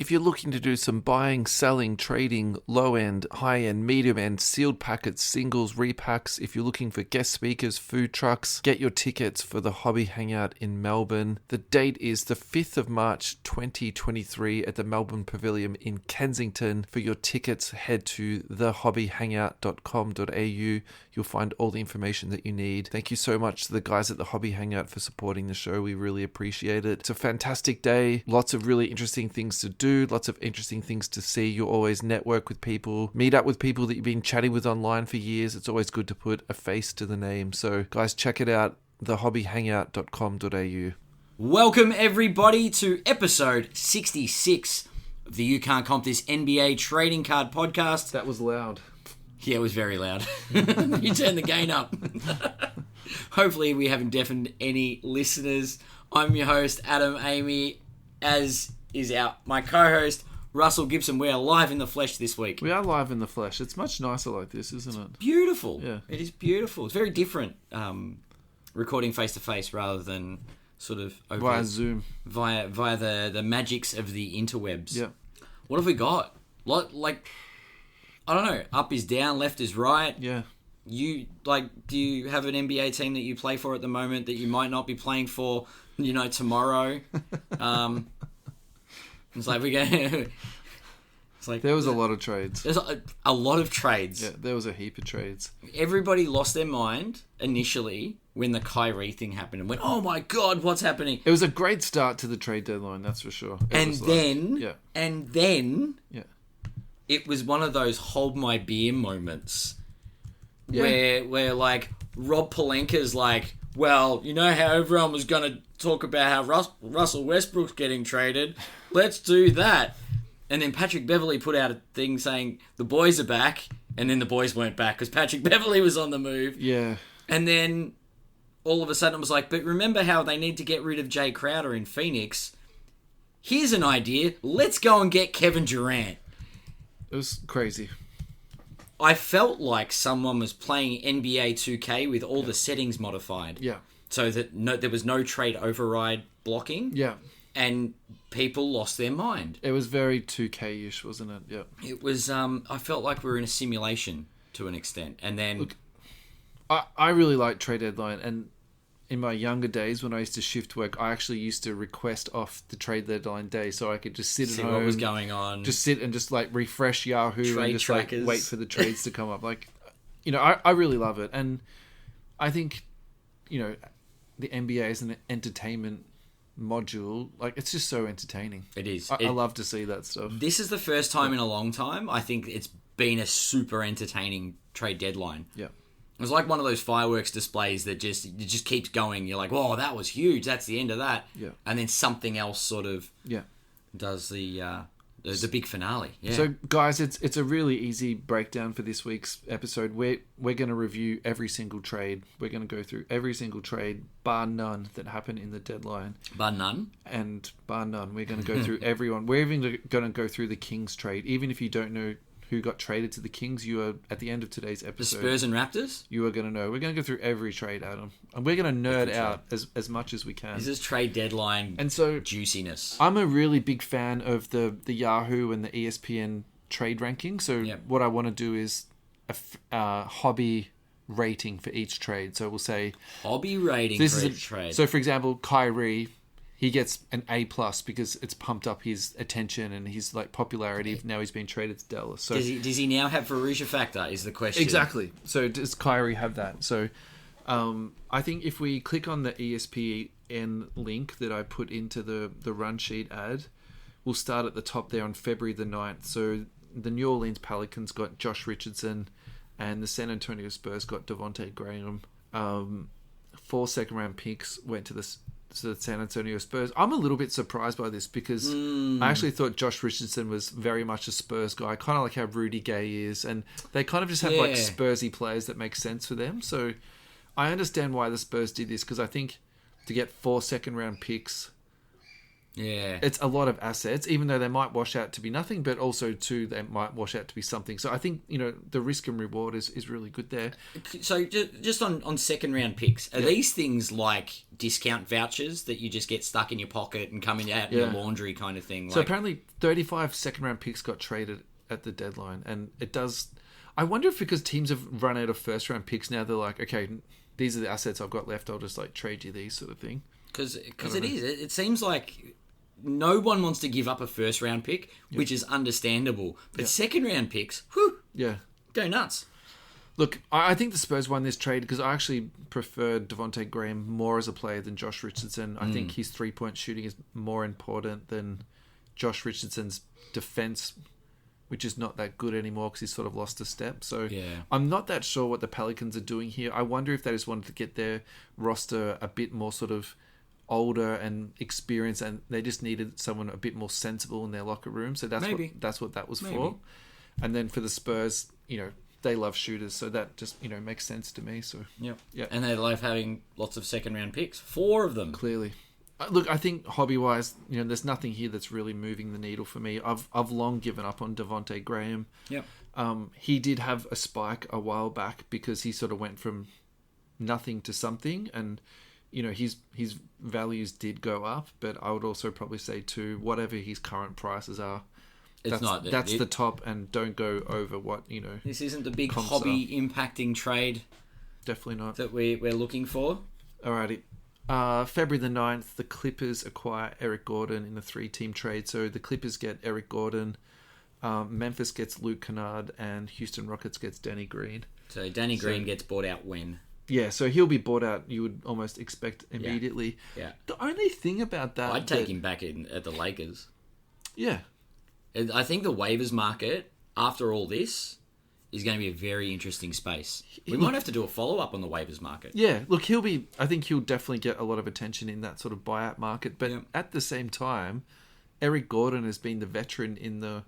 if you're looking to do some buying, selling, trading, low-end, high-end, medium-end, sealed packets, singles, repacks, if you're looking for guest speakers, food trucks, get your tickets for the Hobby Hangout in Melbourne. The date is the 5th of March 2023 at the Melbourne Pavilion in Kensington. For your tickets, head to thehobbyhangout.com.au. You'll find all the information that you need. Thank you so much to the guys at the Hobby Hangout for supporting the show. We really appreciate it. It's a fantastic day. Lots of really interesting things to do. Lots of interesting things to see. You always network with people, meet up with people that you've been chatting with online for years. It's always good to put a face to the name. So guys, check it out. thehobbyhangout.com.au. Welcome everybody to episode 66 of the You Can't Comp This NBA Trading Card Podcast. That was loud. Yeah, it was very loud. You turned the gain up. Hopefully we haven't deafened any listeners. I'm your host, Adam Amy, as is my co-host, Russell Gibson. We are live in the flesh this week. We are live in the flesh. It's much nicer like this, isn't it? Beautiful. Yeah. It is beautiful. It's very different recording face-to-face rather than sort of over via Zoom. Via the magics of the interwebs. Yeah. What have we got? Like, I don't know. Up is down, left is right. Yeah. Do you have an NBA team that you play for at the moment that you might not be playing for, tomorrow? It's like there was a lot of trades. There's a lot of trades. Yeah, there was a heap of trades. Everybody lost their mind initially when the Kyrie thing happened and went, "Oh my God, what's happening?" It was a great start to the trade deadline, that's for sure. And then it was one of those hold my beer moments where like Rob Pelinka's like, well, you know how everyone was going to talk about how Russell Westbrook's getting traded? Let's do that. And then Patrick Beverley put out a thing saying the boys are back, and then the boys weren't back because Patrick Beverley was on the move. Yeah. And then all of a sudden it was like, but remember how they need to get rid of Jay Crowder in Phoenix? Here's an idea. Let's go and get Kevin Durant. It was crazy. I felt like someone was playing NBA 2K with all the settings modified. Yeah. So that there was no trade override blocking. Yeah. And people lost their mind. It was very 2K-ish, wasn't it? Yeah. It was, I felt like we were in a simulation to an extent. And then... Look, I really like trade deadline, and in my younger days when I used to shift work, I actually used to request off the trade deadline day so I could just sit at home. What was going on. Just sit and just like refresh Yahoo trade and just trackers. Like wait for the trades to come up. Like, I really love it. And I think, the NBA is an entertainment module. Like, it's just so entertaining. It is. I love to see that stuff. This is the first time in a long time I think it's been a super entertaining trade deadline. Yeah. It was like one of those fireworks displays that just keeps going. You're like, whoa, that was huge. That's the end of that. Yeah. And then something else sort of Yeah. does the big finale. Yeah. So, guys, it's a really easy breakdown for this week's episode. We're going to review every single trade. We're going to go through every single trade, bar none, that happened in the deadline. Bar none? And bar none. We're going to go through everyone. We're even going to go through the Kings trade. Even if you don't know who got traded to the Kings, you are, at the end of today's episode, the Spurs and Raptors? You are going to know. We're going to go through every trade, Adam. And we're going to nerd out as much as we can. This is trade deadline and so juiciness. I'm a really big fan of the Yahoo and the ESPN trade ranking. So what I want to do is a hobby rating for each trade. So we'll say... Hobby rating for each trade. So, for example, Kyrie... He gets an A+ because it's pumped up his attention and his popularity. Now he's been traded to Dallas. So does he now have Veruja factor? Is the question exactly? So does Kyrie have that? So I think if we click on the ESPN link that I put into the run sheet ad, we'll start at the top there on February the 9th. So the New Orleans Pelicans got Josh Richardson, and the San Antonio Spurs got Devontae Graham. 4 second-round picks went to the San Antonio Spurs. I'm a little bit surprised by this because I actually thought Josh Richardson was very much a Spurs guy, kind of like how Rudy Gay is, and they kind of just have Spursy players that make sense for them. So I understand why the Spurs did this, because I think to get 4 second-round picks Yeah. It's a lot of assets, even though they might wash out to be nothing, but also too they might wash out to be something. So I think the risk and reward is really good there. So just on second round picks, are these things like discount vouchers that you just get stuck in your pocket and coming out in your laundry kind of thing? So apparently 35 second round picks got traded at the deadline, and it does. I wonder if because teams have run out of first round picks now, they're like, okay, these are the assets I've got left. I'll just like trade you these sort of thing. Because it seems like no one wants to give up a first round pick, which is understandable. But second round picks, go nuts. Look, I think the Spurs won this trade because I actually prefer Devontae Graham more as a player than Josh Richardson. I think his 3-point shooting is more important than Josh Richardson's defense, which is not that good anymore because he's sort of lost a step. So I'm not that sure what the Pelicans are doing here. I wonder if they just wanted to get their roster a bit more sort of older and experienced, and they just needed someone a bit more sensible in their locker room. So that's what that was for. And then for the Spurs, they love shooters, so that just makes sense to me. So and they love having lots of second round picks, 4 of them clearly. Look, I think hobby wise, there's nothing here that's really moving the needle for me. I've long given up on Devontae Graham. He did have a spike a while back because he sort of went from nothing to something, and his values did go up, but I would also probably say too, whatever his current prices are, that's the top, and don't go over what This isn't the big hobby impacting trade. Definitely not that we're looking for. Alrighty. February the 9th, the Clippers acquire Eric Gordon in a 3-team trade. So the Clippers get Eric Gordon, Memphis gets Luke Kennard, and Houston Rockets gets Danny Green. So Danny Green gets bought out when? Yeah, so he'll be bought out, you would almost expect immediately. Yeah. The only thing about that... I'd take him back at the Lakers. Yeah. I think the waivers market, after all this, is going to be a very interesting space. We might have to do a follow-up on the waivers market. Yeah, look, I think he'll definitely get a lot of attention in that sort of buyout market. But at the same time, Eric Gordon has been the veteran in the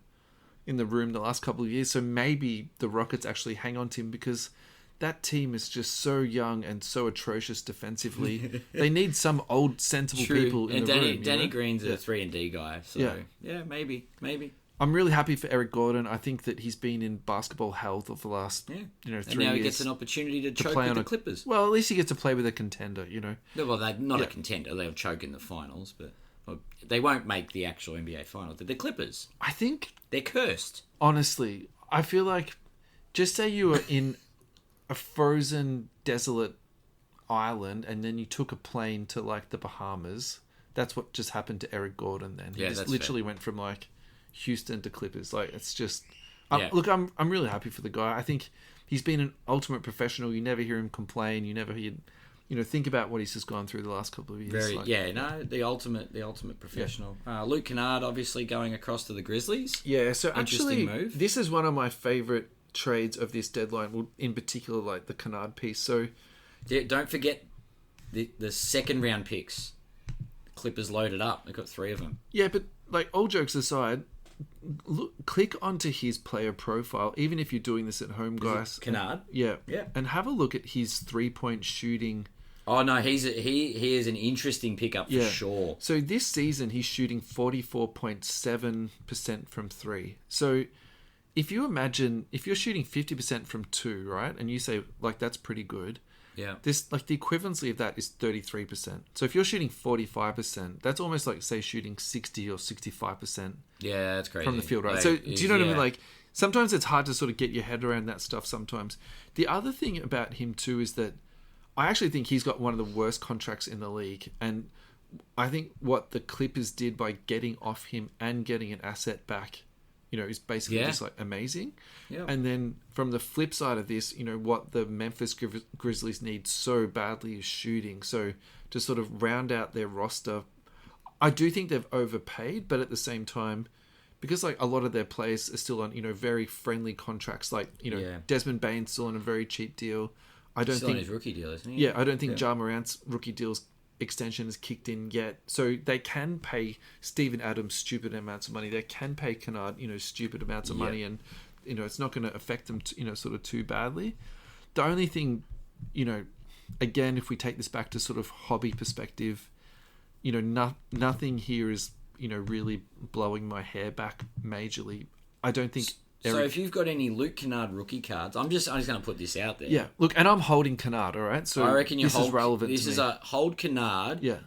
room the last couple of years. So maybe the Rockets actually hang on to him because that team is just so young and so atrocious defensively. They need some old, sensible people in the room. Danny Green's a 3-and-D guy. So yeah, maybe. I'm really happy for Eric Gordon. I think that he's been in basketball hell for the last 3 years. And now he gets an opportunity to choke with the Clippers. Well, at least he gets to play with a contender, Well, they're not a contender. They'll choke in the finals, but they won't make the actual NBA finals. They're the Clippers. I think... They're cursed. Honestly, I feel like... Just say you were in a frozen, desolate island and then you took a plane to, like, the Bahamas. That's what just happened to Eric Gordon then. He just literally went from, like... Houston to Clippers. Like, it's just look, I'm really happy for the guy. I think he's been an ultimate professional. You never hear him complain. You never hear think about what he's just gone through the last couple of years. The ultimate professional. Luke Kennard obviously going across to the Grizzlies. So actually move. This is one of my favorite trades of this deadline, well, in particular like the Kennard piece. So don't forget the second round picks. Clippers loaded up. They've got 3 of them. But like, all jokes aside, click onto his player profile, even if you're doing this at home, guys. Kennard? Yeah. And have a look at his 3-point shooting. Oh, no, he is an interesting pickup for sure. So this season, he's shooting 44.7% from 3. So if you imagine, if you're shooting 50% from 2, right, and you say, like, that's pretty good. Yeah. This, like, the equivalency of that is 33%. So if you're shooting 45%, that's almost like, say, shooting 60 or 65%. Yeah, that's crazy. From the field, right? Like, so do you know what I mean? Like, sometimes it's hard to sort of get your head around that stuff sometimes. The other thing about him, too, is that I actually think he's got one of the worst contracts in the league. And I think what the Clippers did by getting off him and getting an asset back, is basically just like amazing. Yeah. And then from the flip side of this, what the Memphis Grizzlies need so badly is shooting. So to sort of round out their roster, I do think they've overpaid, but at the same time, because like a lot of their players are still on, very friendly contracts, like, Desmond Bane's still on a very cheap deal. I don't think on his rookie deal, isn't he? Yeah, I don't think Ja Morant's rookie deal's extension has kicked in yet, so they can pay Steven Adams stupid amounts of money. They can pay Kennard, stupid amounts of money, and it's not going to affect them, sort of too badly. The only thing, again, if we take this back to sort of hobby perspective, nothing here is really blowing my hair back majorly. I don't think. So if you've got any Luke Kennard rookie cards, I'm just going to put this out there. Yeah, look, and I'm holding Kennard, all right? So I reckon this is relevant This to is me. a hold Kennard. Yeah.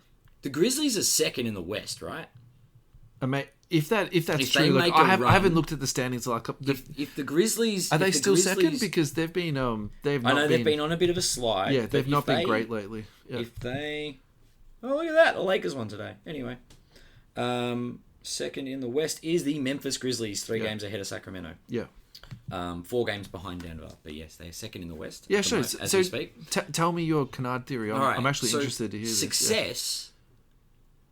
The Grizzlies are second in the West, right? If that's If true, they like, make I a run- haven't looked at the standings like If the Grizzlies... are if they the still Grizzlies- second? Because they've been they've been on a bit of a slide. Yeah, but they've if not been they- great lately. Yeah. If they... Oh, look at that. The Lakers won today. Anyway. Second in the West is the Memphis Grizzlies, 3 games ahead of Sacramento. Yeah. 4 games behind Denver. But yes, they're second in the West. Yeah, sure. As we speak. Tell me your Kennard theory. I'm actually interested to hear Success,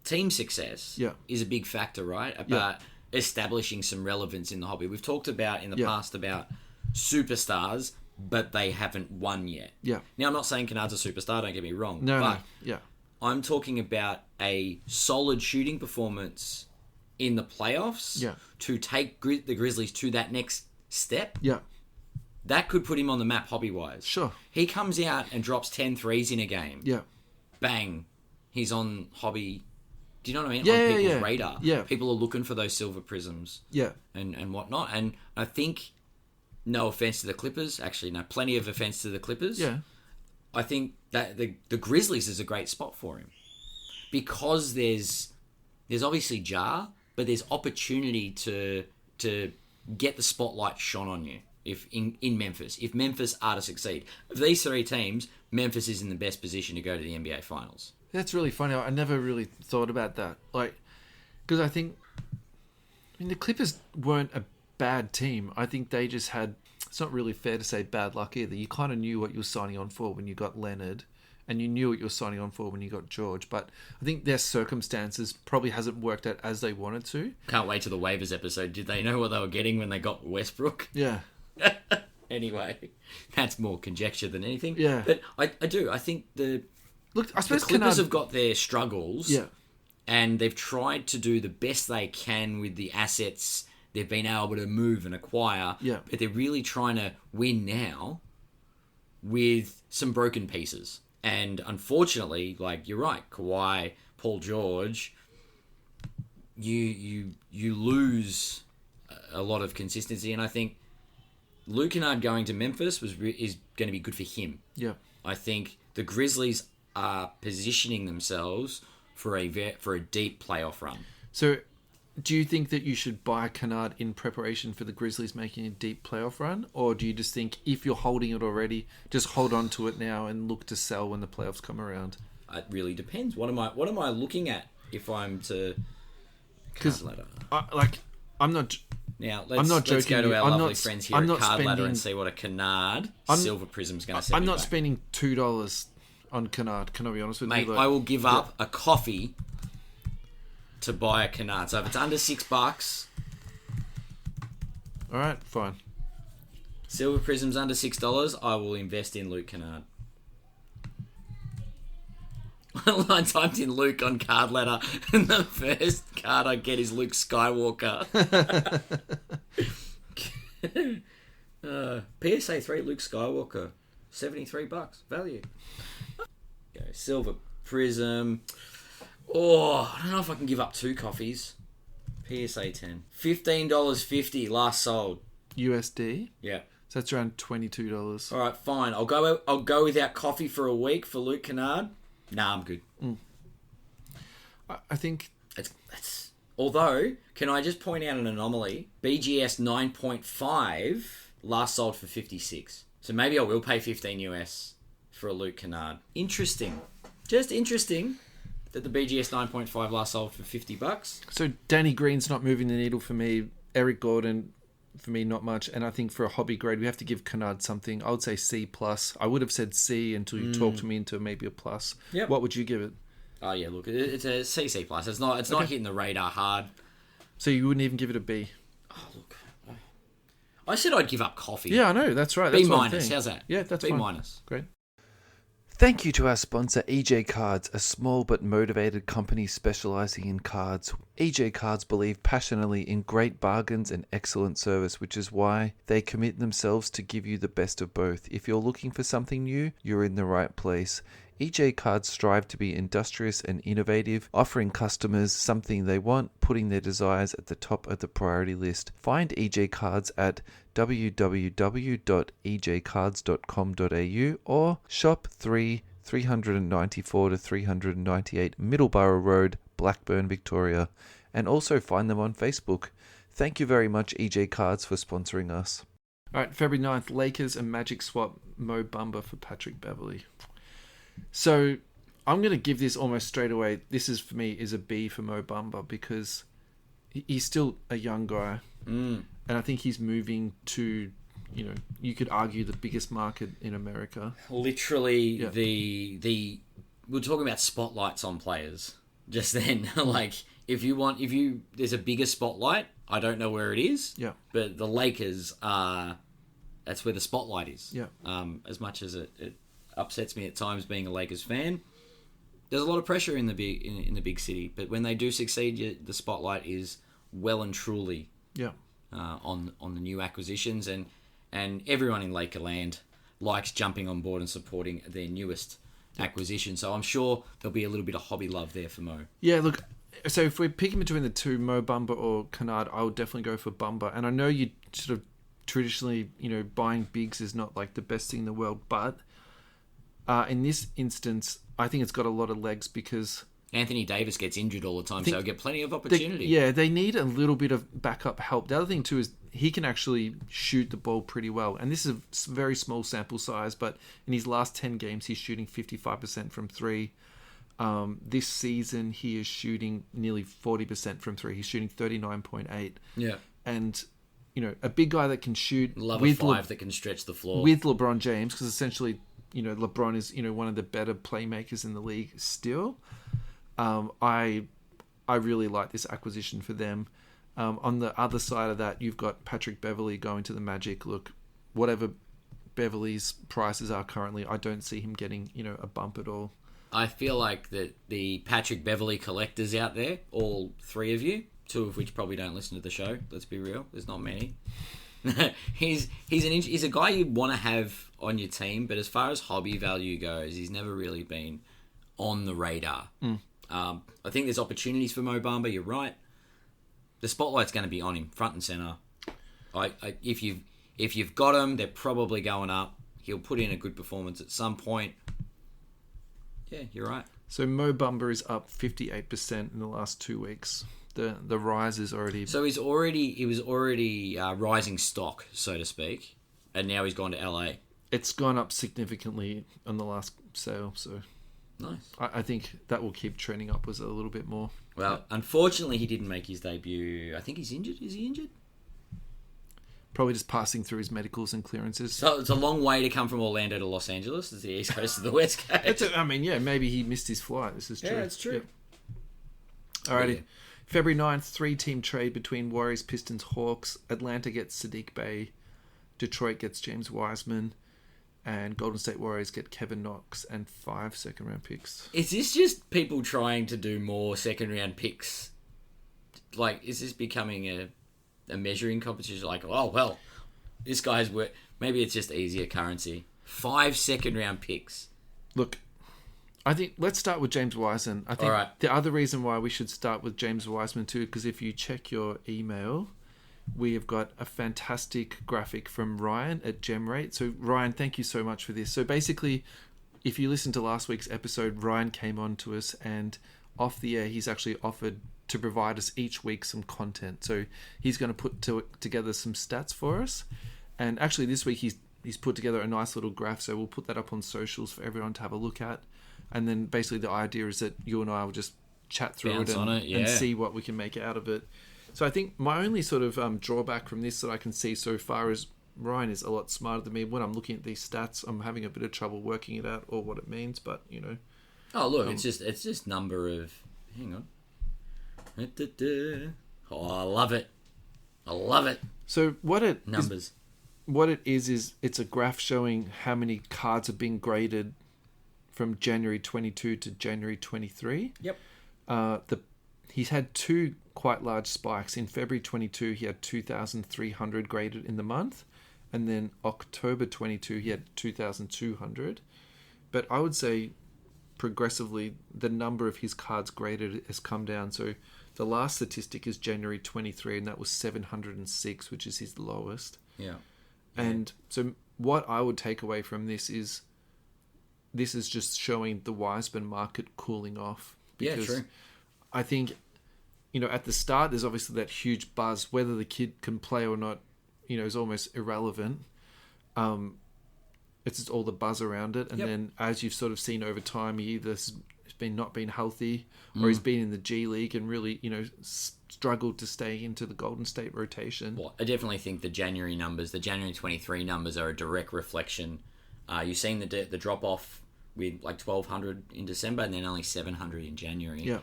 team success, is a big factor, right? About establishing some relevance in the hobby. We've talked about in the past about superstars, but they haven't won yet. Yeah. Now, I'm not saying Kennard's a superstar, don't get me wrong. No. I'm talking about a solid shooting performance in the playoffs to take the Grizzlies to that next step. Yeah. That could put him on the map hobby-wise. Sure. He comes out and drops 10 threes in a game. Yeah. Bang. He's on hobby. Do you know what I mean? Yeah, on people's yeah. radar. Yeah. People are looking for those silver prisms. Yeah. And whatnot. And I think, no offense to the Clippers. Actually, no, plenty of offense to the Clippers. Yeah. I think that the Grizzlies is a great spot for him. Because there's obviously Jar, but there's opportunity to get the spotlight shone on you if in Memphis. If Memphis are to succeed. Of these 3 teams, Memphis is in the best position to go to the NBA Finals. That's really funny. I never really thought about that. Because I mean, the Clippers weren't a bad team. I think they just had... It's not really fair to say bad luck either. You kind of knew what you were signing on for when you got Leonard, and you knew what you were signing on for when you got George. But I think their circumstances probably hasn't worked out as they wanted to. Can't wait to the waivers episode. Did they know what they were getting when they got Westbrook? Yeah. Anyway, that's more conjecture than anything. Yeah. But I do. I think Look, I suppose the Clippers have got their struggles. Yeah. And they've tried to do the best they can with the assets they've been able to move and acquire. Yeah. But they're really trying to win now with some broken pieces. And unfortunately, like you're right, Kawhi, Paul George, you lose a lot of consistency. And I think Luke Kennard going to Memphis is going to be good for him. Yeah. I think the Grizzlies are positioning themselves for a deep playoff run. So, do you think that you should buy Kennard in preparation for the Grizzlies making a deep playoff run? Or do you just think if you're holding it already, just hold on to it now and look to sell when the playoffs come around? It really depends. What am I looking at if I'm to... Because I'm not... Now, I'm not joking. Let's go to our I'm lovely not, friends here I'm at not Card Ladder spending, and see what a Kennard silver prism's going to set I'm me not back. spending $2 on Kennard. Can I be honest with Mate, you? I will give up a coffee to buy a Kennard. So if it's under $6, all right, fine. silver prism's under $6, I will invest in Luke Kennard. I typed in Luke on Card Ladder, and the first card I get is Luke Skywalker. PSA 3 Luke Skywalker, $73 value. Go silver prism. Oh, I don't know if I can give up 2 coffees. PSA 10, $15.50 last sold. USD. Yeah. So that's around $22. All right, fine. I'll go without coffee for a week for Luke Kennard. Nah, I'm good. I think That's although, can I just point out an anomaly? BGS 9.5 last sold for 56. So maybe I will pay 15 US for a Luke Kennard. Interesting. Just interesting that the BGS 9.5 last sold for $50. so. Danny Green's not moving the needle for me. Eric Gordon, for me, not much. And I think for a hobby grade, we have to give Kennard something. I would say C+. I would have said C until you talked me into maybe a plus. Yep. What would you give it? Oh yeah, look, it's a CC+. It's not hitting the radar hard. So you wouldn't even give it a B? Oh look, I said I'd give up coffee. Yeah, I know. That's right. B That's what I'm minus. saying. How's that? Yeah, that's B fine. minus. Great. Thank you to our sponsor, EJ Cards, a small but motivated company specializing in cards. EJ Cards believe passionately in great bargains and excellent service, which is why they commit themselves to give you the best of both. If you're looking for something new, you're in the right place. EJ Cards strive to be industrious and innovative, offering customers something they want, putting their desires at the top of the priority list. Find EJ Cards at www.ejcards.com.au or shop 394 to 398 Middleborough Road, Blackburn, Victoria, and also find them on Facebook. Thank you very much, EJ Cards, for sponsoring us. All right, February 9th, Lakers and Magic swap mo.bamba for Patrick Beverley. So I'm going to give this almost straight away. This is, for me, is a B for mo.bamba because he's still a young guy. And I think he's moving to, you could argue the biggest market in America. Literally, the we're talking about spotlights on players just then. Like, if there's a bigger spotlight, I don't know where it is. Yeah. But the Lakers that's where the spotlight is. Yeah. As much as it upsets me at times being a Lakers fan, there's a lot of pressure in the big city. But when they do succeed, the spotlight is well and truly on the new acquisitions, and everyone in Lakerland likes jumping on board and supporting their newest acquisition. So I'm sure there'll be a little bit of hobby love there for Mo. Yeah, look. So if we're picking between the two, mo.bamba or Kennard, I would definitely go for Bamba. And I know you sort of traditionally, buying bigs is not like the best thing in the world, but in this instance, I think it's got a lot of legs because Anthony Davis gets injured all the time, so he'll get plenty of opportunity. They need a little bit of backup help. The other thing too is he can actually shoot the ball pretty well. And this is a very small sample size, but in his last 10 games, he's shooting 55% from three. This season, he is shooting nearly 40% from three. He's shooting 39.8. Yeah. And, a big guy that can shoot. Love a five that can stretch the floor. With LeBron James, because essentially, LeBron is, one of the better playmakers in the league still. I really like this acquisition for them. On the other side of that, you've got Patrick Beverley going to the Magic. Look, whatever Beverley's prices are currently, I don't see him getting, a bump at all. I feel like that the Patrick Beverley collectors out there, all three of you, two of which probably don't listen to the show. Let's be real, there's not many. he's a guy you want to have on your team, but as far as hobby value goes, he's never really been on the radar. I think there's opportunities for mo.bamba. You're right. The spotlight's going to be on him, front and center. If you've got him, they're probably going up. He'll put in a good performance at some point. Yeah, you're right. So mo.bamba is up 58% in the last 2 weeks. The rise is already. So he was already rising stock, so to speak, and now he's gone to LA. It's gone up significantly on the last sale, so nice. I think that will keep trending upwards a little bit more. Well, unfortunately, he didn't make his debut. I think he's injured. Is he injured? Probably just passing through his medicals and clearances. So it's a long way to come from Orlando to Los Angeles. It's the east coast of the west coast. Maybe he missed his flight. This is true. Yeah, it's true. Yeah. Alrighty. Yeah. February 9th, 3-team trade between Warriors, Pistons, Hawks. Atlanta gets Sadiq Bey. Detroit gets James Wiseman. And Golden State Warriors get Kevin Knox and 5 second-round picks. Is this just people trying to do more second-round picks? Like, is this becoming a measuring competition? Like, oh, well, this guy's worth... Maybe it's just easier currency. 5 second-round picks. Look, I think let's start with James Wiseman. I think the other reason why we should start with James Wiseman too, because if you check your email, we have got a fantastic graphic from Ryan at Gemrate. So Ryan, thank you so much for this. So basically, if you listen to last week's episode, Ryan came on to us and off the air, he's actually offered to provide us each week some content. So he's going to put together some stats for us. And actually this week he's put together a nice little graph. So we'll put that up on socials for everyone to have a look at. And then basically the idea is that you and I will just chat through and see what we can make out of it. So I think my only sort of drawback from this that I can see so far is Ryan is a lot smarter than me. When I'm looking at these stats, I'm having a bit of trouble working it out or what it means. But oh look, it's just number of. Hang on. Oh, I love it. So what it numbers. What it is it's a graph showing how many cards are being graded from January 22 to January 23. Yep. He's had 2 quite large spikes. In February 22, he had 2,300 graded in the month. And then October 22, he had 2,200. But I would say progressively the number of his cards graded has come down. So the last statistic is January 23, and that was 706, which is his lowest. Yeah. And so what I would take away from this is just showing the Wiseman market cooling off. Because true. I think, at the start, there's obviously that huge buzz. Whether the kid can play or not, is almost irrelevant. It's just all the buzz around it. And then as you've sort of seen over time, he either has not been healthy, or he's been in the G League and really, struggled to stay into the Golden State rotation. Well, I definitely think the January 23 numbers are a direct reflection. You've seen the drop off with like 1,200 in December and then only 700 in January. Yeah.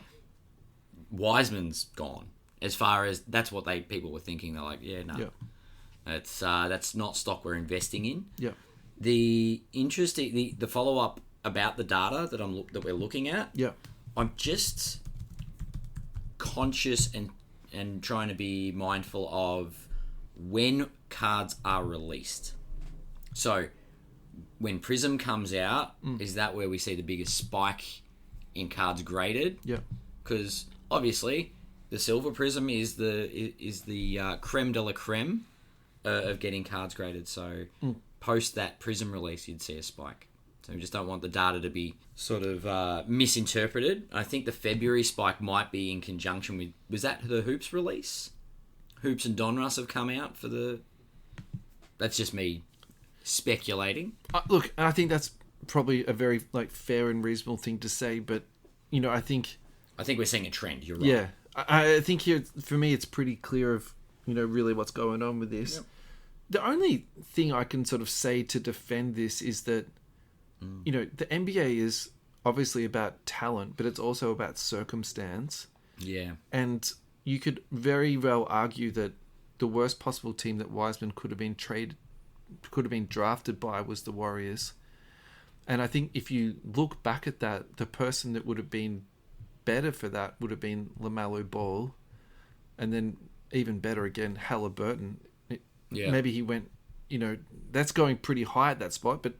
Wiseman's gone. As far as that's what people were thinking. They're like, that's not stock we're investing in. Yeah. The interesting, the follow up about the data that we're looking at. Yeah. I'm just conscious and trying to be mindful of when cards are released. So when Prism comes out, is that where we see the biggest spike in cards graded? Yeah. Because obviously the Silver Prism is the creme de la creme of getting cards graded. So post that Prism release, you'd see a spike. So we just don't want the data to be sort of misinterpreted. I think the February spike might be in conjunction with... Was that the Hoops release? Hoops and Donruss have come out for the... That's just me speculating. Look, I think that's probably a very fair and reasonable thing to say, but, I think we're seeing a trend. You're right. Yeah. I think here, for me, it's pretty clear of, really what's going on with this. Yep. The only thing I can sort of say to defend this is that, the NBA is obviously about talent, but it's also about circumstance. Yeah. And you could very well argue that the worst possible team that Wiseman could have been drafted by was the Warriors. And I think if you look back at that, the person that would have been better for that would have been LaMelo Ball, and then even better again, Halliburton. Maybe he went, that's going pretty high at that spot, but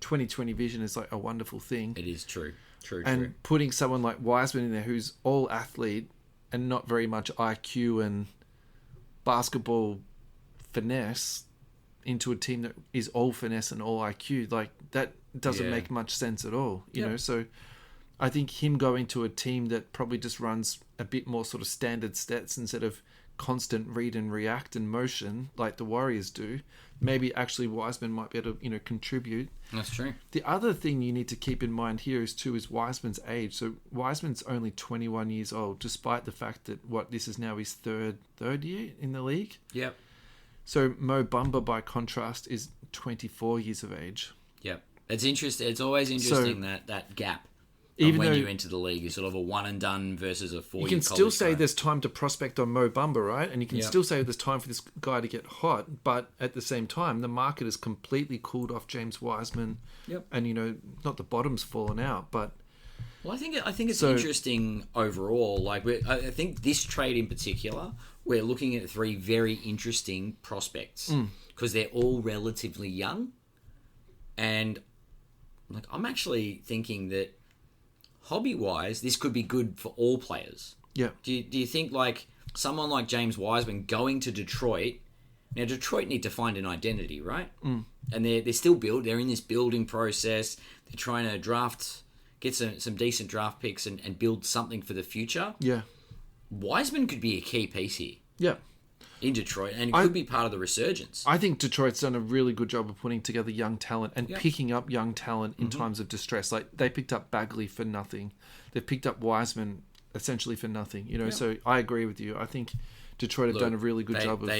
20/20 vision is a wonderful thing. It is true. And putting someone like Wiseman in there who's all athlete and not very much IQ and basketball finesse into a team that is all finesse and all IQ, that doesn't make much sense at all, you know? So I think him going to a team that probably just runs a bit more sort of standard stats instead of constant read and react and motion like the Warriors do, maybe actually Wiseman might be able to, contribute. That's true. The other thing you need to keep in mind here is Wiseman's age. So Wiseman's only 21 years old, despite the fact that this is now his third year in the league. Yep. So mo.bamba, by contrast, is 24 years of age. Yep. It's interesting. It's always interesting that gap. Even when though you enter the league, is sort of a one and done versus a 4-year. You can still say there's time to prospect on mo.bamba, right? And you can still say there's time for this guy to get hot, but at the same time, the market has completely cooled off James Wiseman. Yep. And not the bottom's fallen out, but well, I think it's interesting overall. I think this trade in particular, we're looking at 3 very interesting prospects because they're all relatively young, and I'm actually thinking that, hobby-wise, this could be good for all players. Yeah. Do you think someone like James Wiseman going to Detroit? Now, Detroit need to find an identity, right? And they're still they're in this building process. They're trying to get some decent draft picks and build something for the future. Yeah. Wiseman could be a key piece here. Yeah. In Detroit, and it could be part of the resurgence. I think Detroit's done a really good job of putting together young talent and picking up young talent in times of distress. They picked up Bagley for nothing. They've picked up Wiseman essentially for nothing. So I agree with you. I think Detroit have done a really good job of...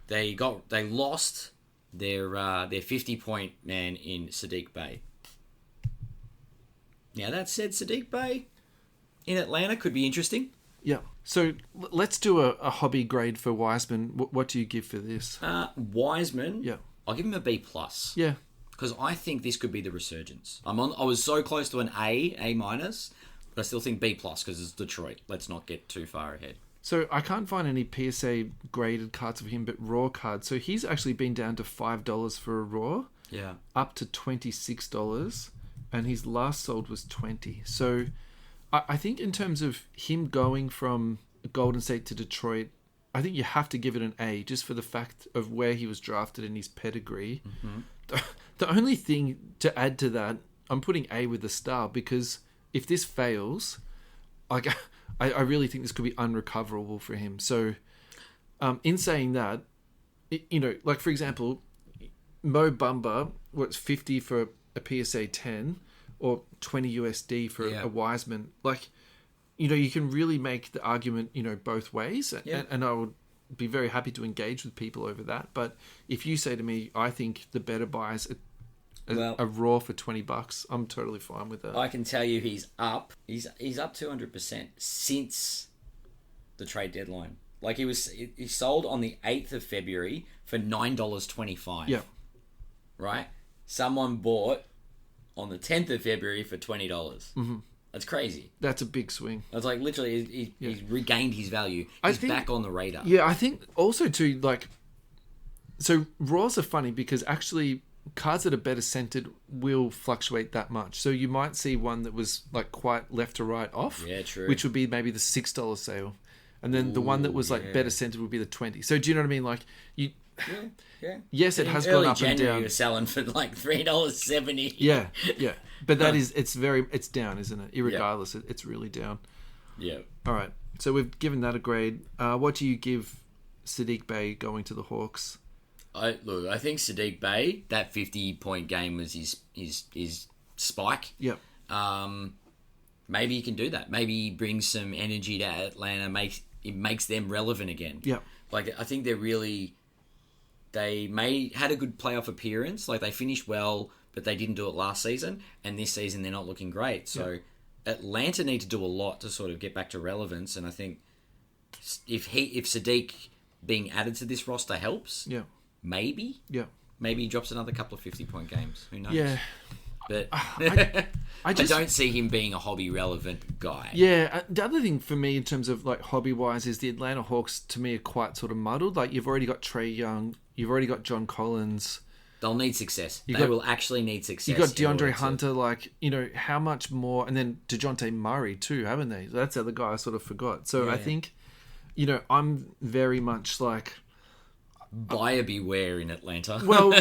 They lost their 50-point man in Saddiq Bey. Now, that said, Saddiq Bey in Atlanta could be interesting. Yeah. So let's do a hobby grade for Wiseman. What do you give for this? Wiseman? Yeah. I'll give him a B+. Yeah. Because I think this could be the resurgence. I was so close to an A-, but I still think B+, because it's Detroit. Let's not get too far ahead. So I can't find any PSA graded cards of him, but raw cards. So he's actually been down to $5 for a raw. Yeah. Up to $26. and his last sold was 20. So I think in terms of him going from Golden State to Detroit, I think you have to give it an A just for the fact of where he was drafted and his pedigree. The only thing to add to that, I'm putting A with a star, because if this fails, I really think this could be unrecoverable for him. So in saying that, like for example, mo.bamba, what's 50 for a PSA 10 or 20 USD for a Wiseman, like, you can really make the argument, both ways. And I would be very happy to engage with people over that. But if you say to me, I think the better buy is a raw for $20, I'm totally fine with that. I can tell you he's up. He's up 200% since the trade deadline. Like he sold on the 8th of February for $9.25. Yeah. Right? Someone bought on the 10th of February for $20. Mm-hmm. That's crazy. That's a big swing. That's like literally he's regained his value. He's back on the radar. Yeah, I think also too, like, so raws are funny because actually cards that are better centered will fluctuate that much. So you might see one that was like quite left to right off. Yeah, true. Which would be maybe the $6 sale. And then the one that was like better centered would be the 20. So do you know what I mean? Like you... Yeah. Yes, it has gone up January, and down. You're selling for like $3.70. Yeah. But it's down, isn't it? Irregardless, it's really down. Yeah. All right. So we've given that a grade. What do you give Saddiq Bey going to the Hawks? I think Saddiq Bey, that 50-point game was his spike. Yep. Maybe he can do that. Maybe he brings some energy to Atlanta, makes them relevant again. Yep. Like I think they had a good playoff appearance. Like they finished well, but they didn't do it last season, and this season they're not looking great. So Atlanta need to do a lot to sort of get back to relevance. And I think if Saddiq being added to this roster helps, maybe he drops another couple of 50-point games. Who knows? Yeah. But I don't see him being a hobby relevant guy. Yeah, the other thing for me in terms of like hobby wise is the Atlanta Hawks to me are quite sort of muddled. Like you've already got Trae Young, you've already got John Collins. They'll need success. They will actually need success. You've got DeAndre Hunter, like, how much more, and then DeJounte Murray too, haven't they? That's the other guy I sort of forgot. So I think, I'm very much like buyer beware in Atlanta. Well,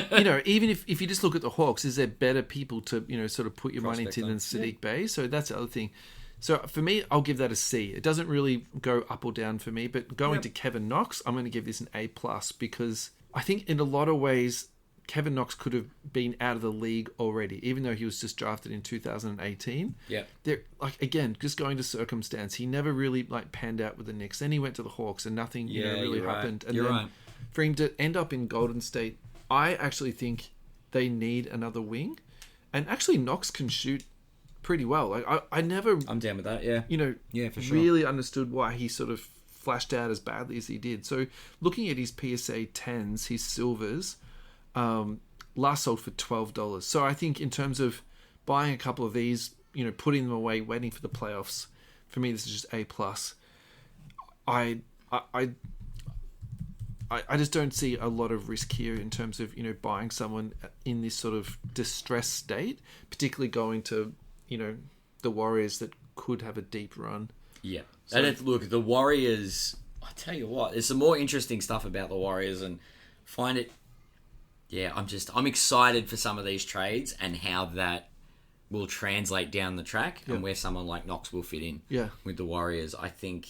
even if you just look at the Hawks, is there better people to, sort of put your money into than Saddiq Bey? So that's the other thing. So for me, I'll give that a C. It doesn't really go up or down for me, but going to Kevin Knox, I'm going to give this an A+, because I think in a lot of ways, Kevin Knox could have been out of the league already, even though he was just drafted in 2018. Yeah. They're like, again, just going to circumstance, he never really like panned out with the Knicks. Then he went to the Hawks and nothing really happened. And you're then right. For him to end up in Golden State, I actually think they need another wing. And actually Knox can shoot pretty well. Like I'm down with that, yeah. Yeah, for sure. Really understood why he sort of flashed out as badly as he did. So looking at his PSA 10s, his silvers, last sold for $12. So I think in terms of buying a couple of these, putting them away, waiting for the playoffs, for me this is just A+. I just don't see a lot of risk here in terms of buying someone in this sort of distressed state, particularly going to the Warriors that could have a deep run. Yeah, so, and look, the Warriors. I tell you what, there's some more interesting stuff about the Warriors, and find it. Yeah, I'm excited for some of these trades and how that will translate down the track and where someone like Knox will fit in. Yeah, with the Warriors, I think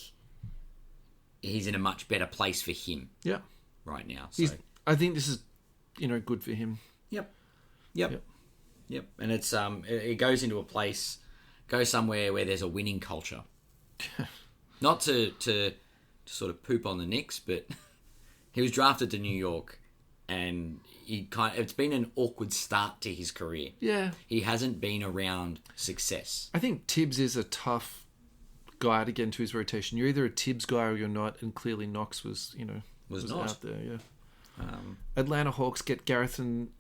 he's in a much better place for him. Yeah, right now. So I think this is good for him. Yep. And it's it goes into a place, goes somewhere where there's a winning culture. Not to sort of poop on the Knicks, but he was drafted to New York, and it's been an awkward start to his career. Yeah, he hasn't been around success. I think Tibbs is a tough guy to get into his rotation. You're either a Tibbs guy or you're not, and clearly Knox was not out there. Yeah. Atlanta Hawks get Garrison,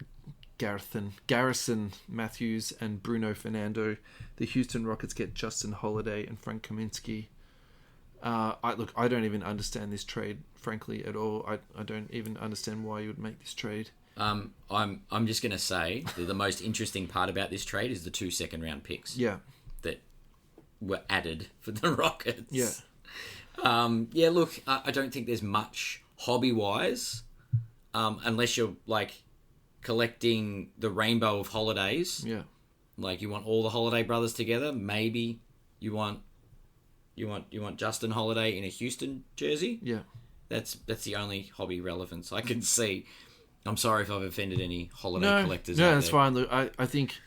Matthews, and Bruno Fernando. The Houston Rockets get Justin Holiday and Frank Kaminsky. I don't even understand this trade, frankly, at all. I don't even understand why you would make this trade. I'm just going to say that the most interesting part about this trade is the 2 second-round picks. Yeah. That were added for the Rockets. Yeah. Look, I don't think there's much hobby-wise, unless you're, like, collecting the rainbow of holidays. Yeah. Like, you want all the Holiday brothers together. Maybe you want Justin Holiday in a Houston jersey. Yeah. That's the only hobby relevance I can see. I'm sorry if I've offended any Holiday collectors. No, that's fine. Look, I think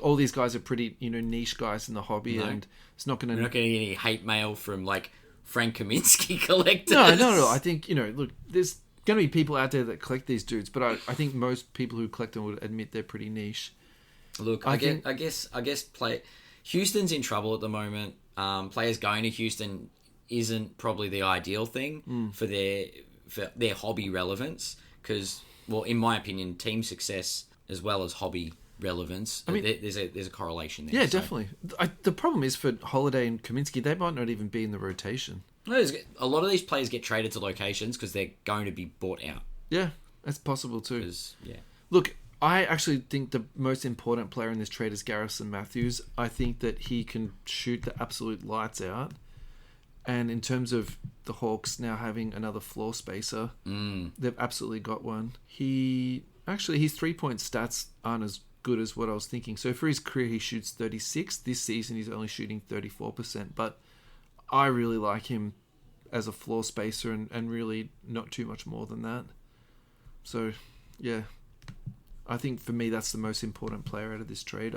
all these guys are pretty, niche guys in the hobby, and it's not going to. We're not going to get any hate mail from like Frank Kaminsky collectors. No. I think look, there's going to be people out there that collect these dudes, but I think most people who collect them would admit they're pretty niche. Look, I guess Houston's in trouble at the moment. Players going to Houston isn't probably the ideal thing for their hobby relevance, because, well, in my opinion, team success as well as hobby relevance, I mean, there's a correlation there. Yeah, definitely. The problem is for Holiday and Kaminsky, they might not even be in the rotation. A lot of these players get traded to locations because they're going to be bought out. Yeah, that's possible too. Yeah. Look, I actually think the most important player in this trade is Garrison Matthews. I think that he can shoot the absolute lights out. And in terms of the Hawks now having another floor spacer, they've absolutely got one. His 3-point stats aren't as good as what I was thinking. So for his career, he shoots 36. This season, he's only shooting 34%. But I really like him as a floor spacer and really not too much more than that. So, yeah. I think for me, that's the most important player out of this trade.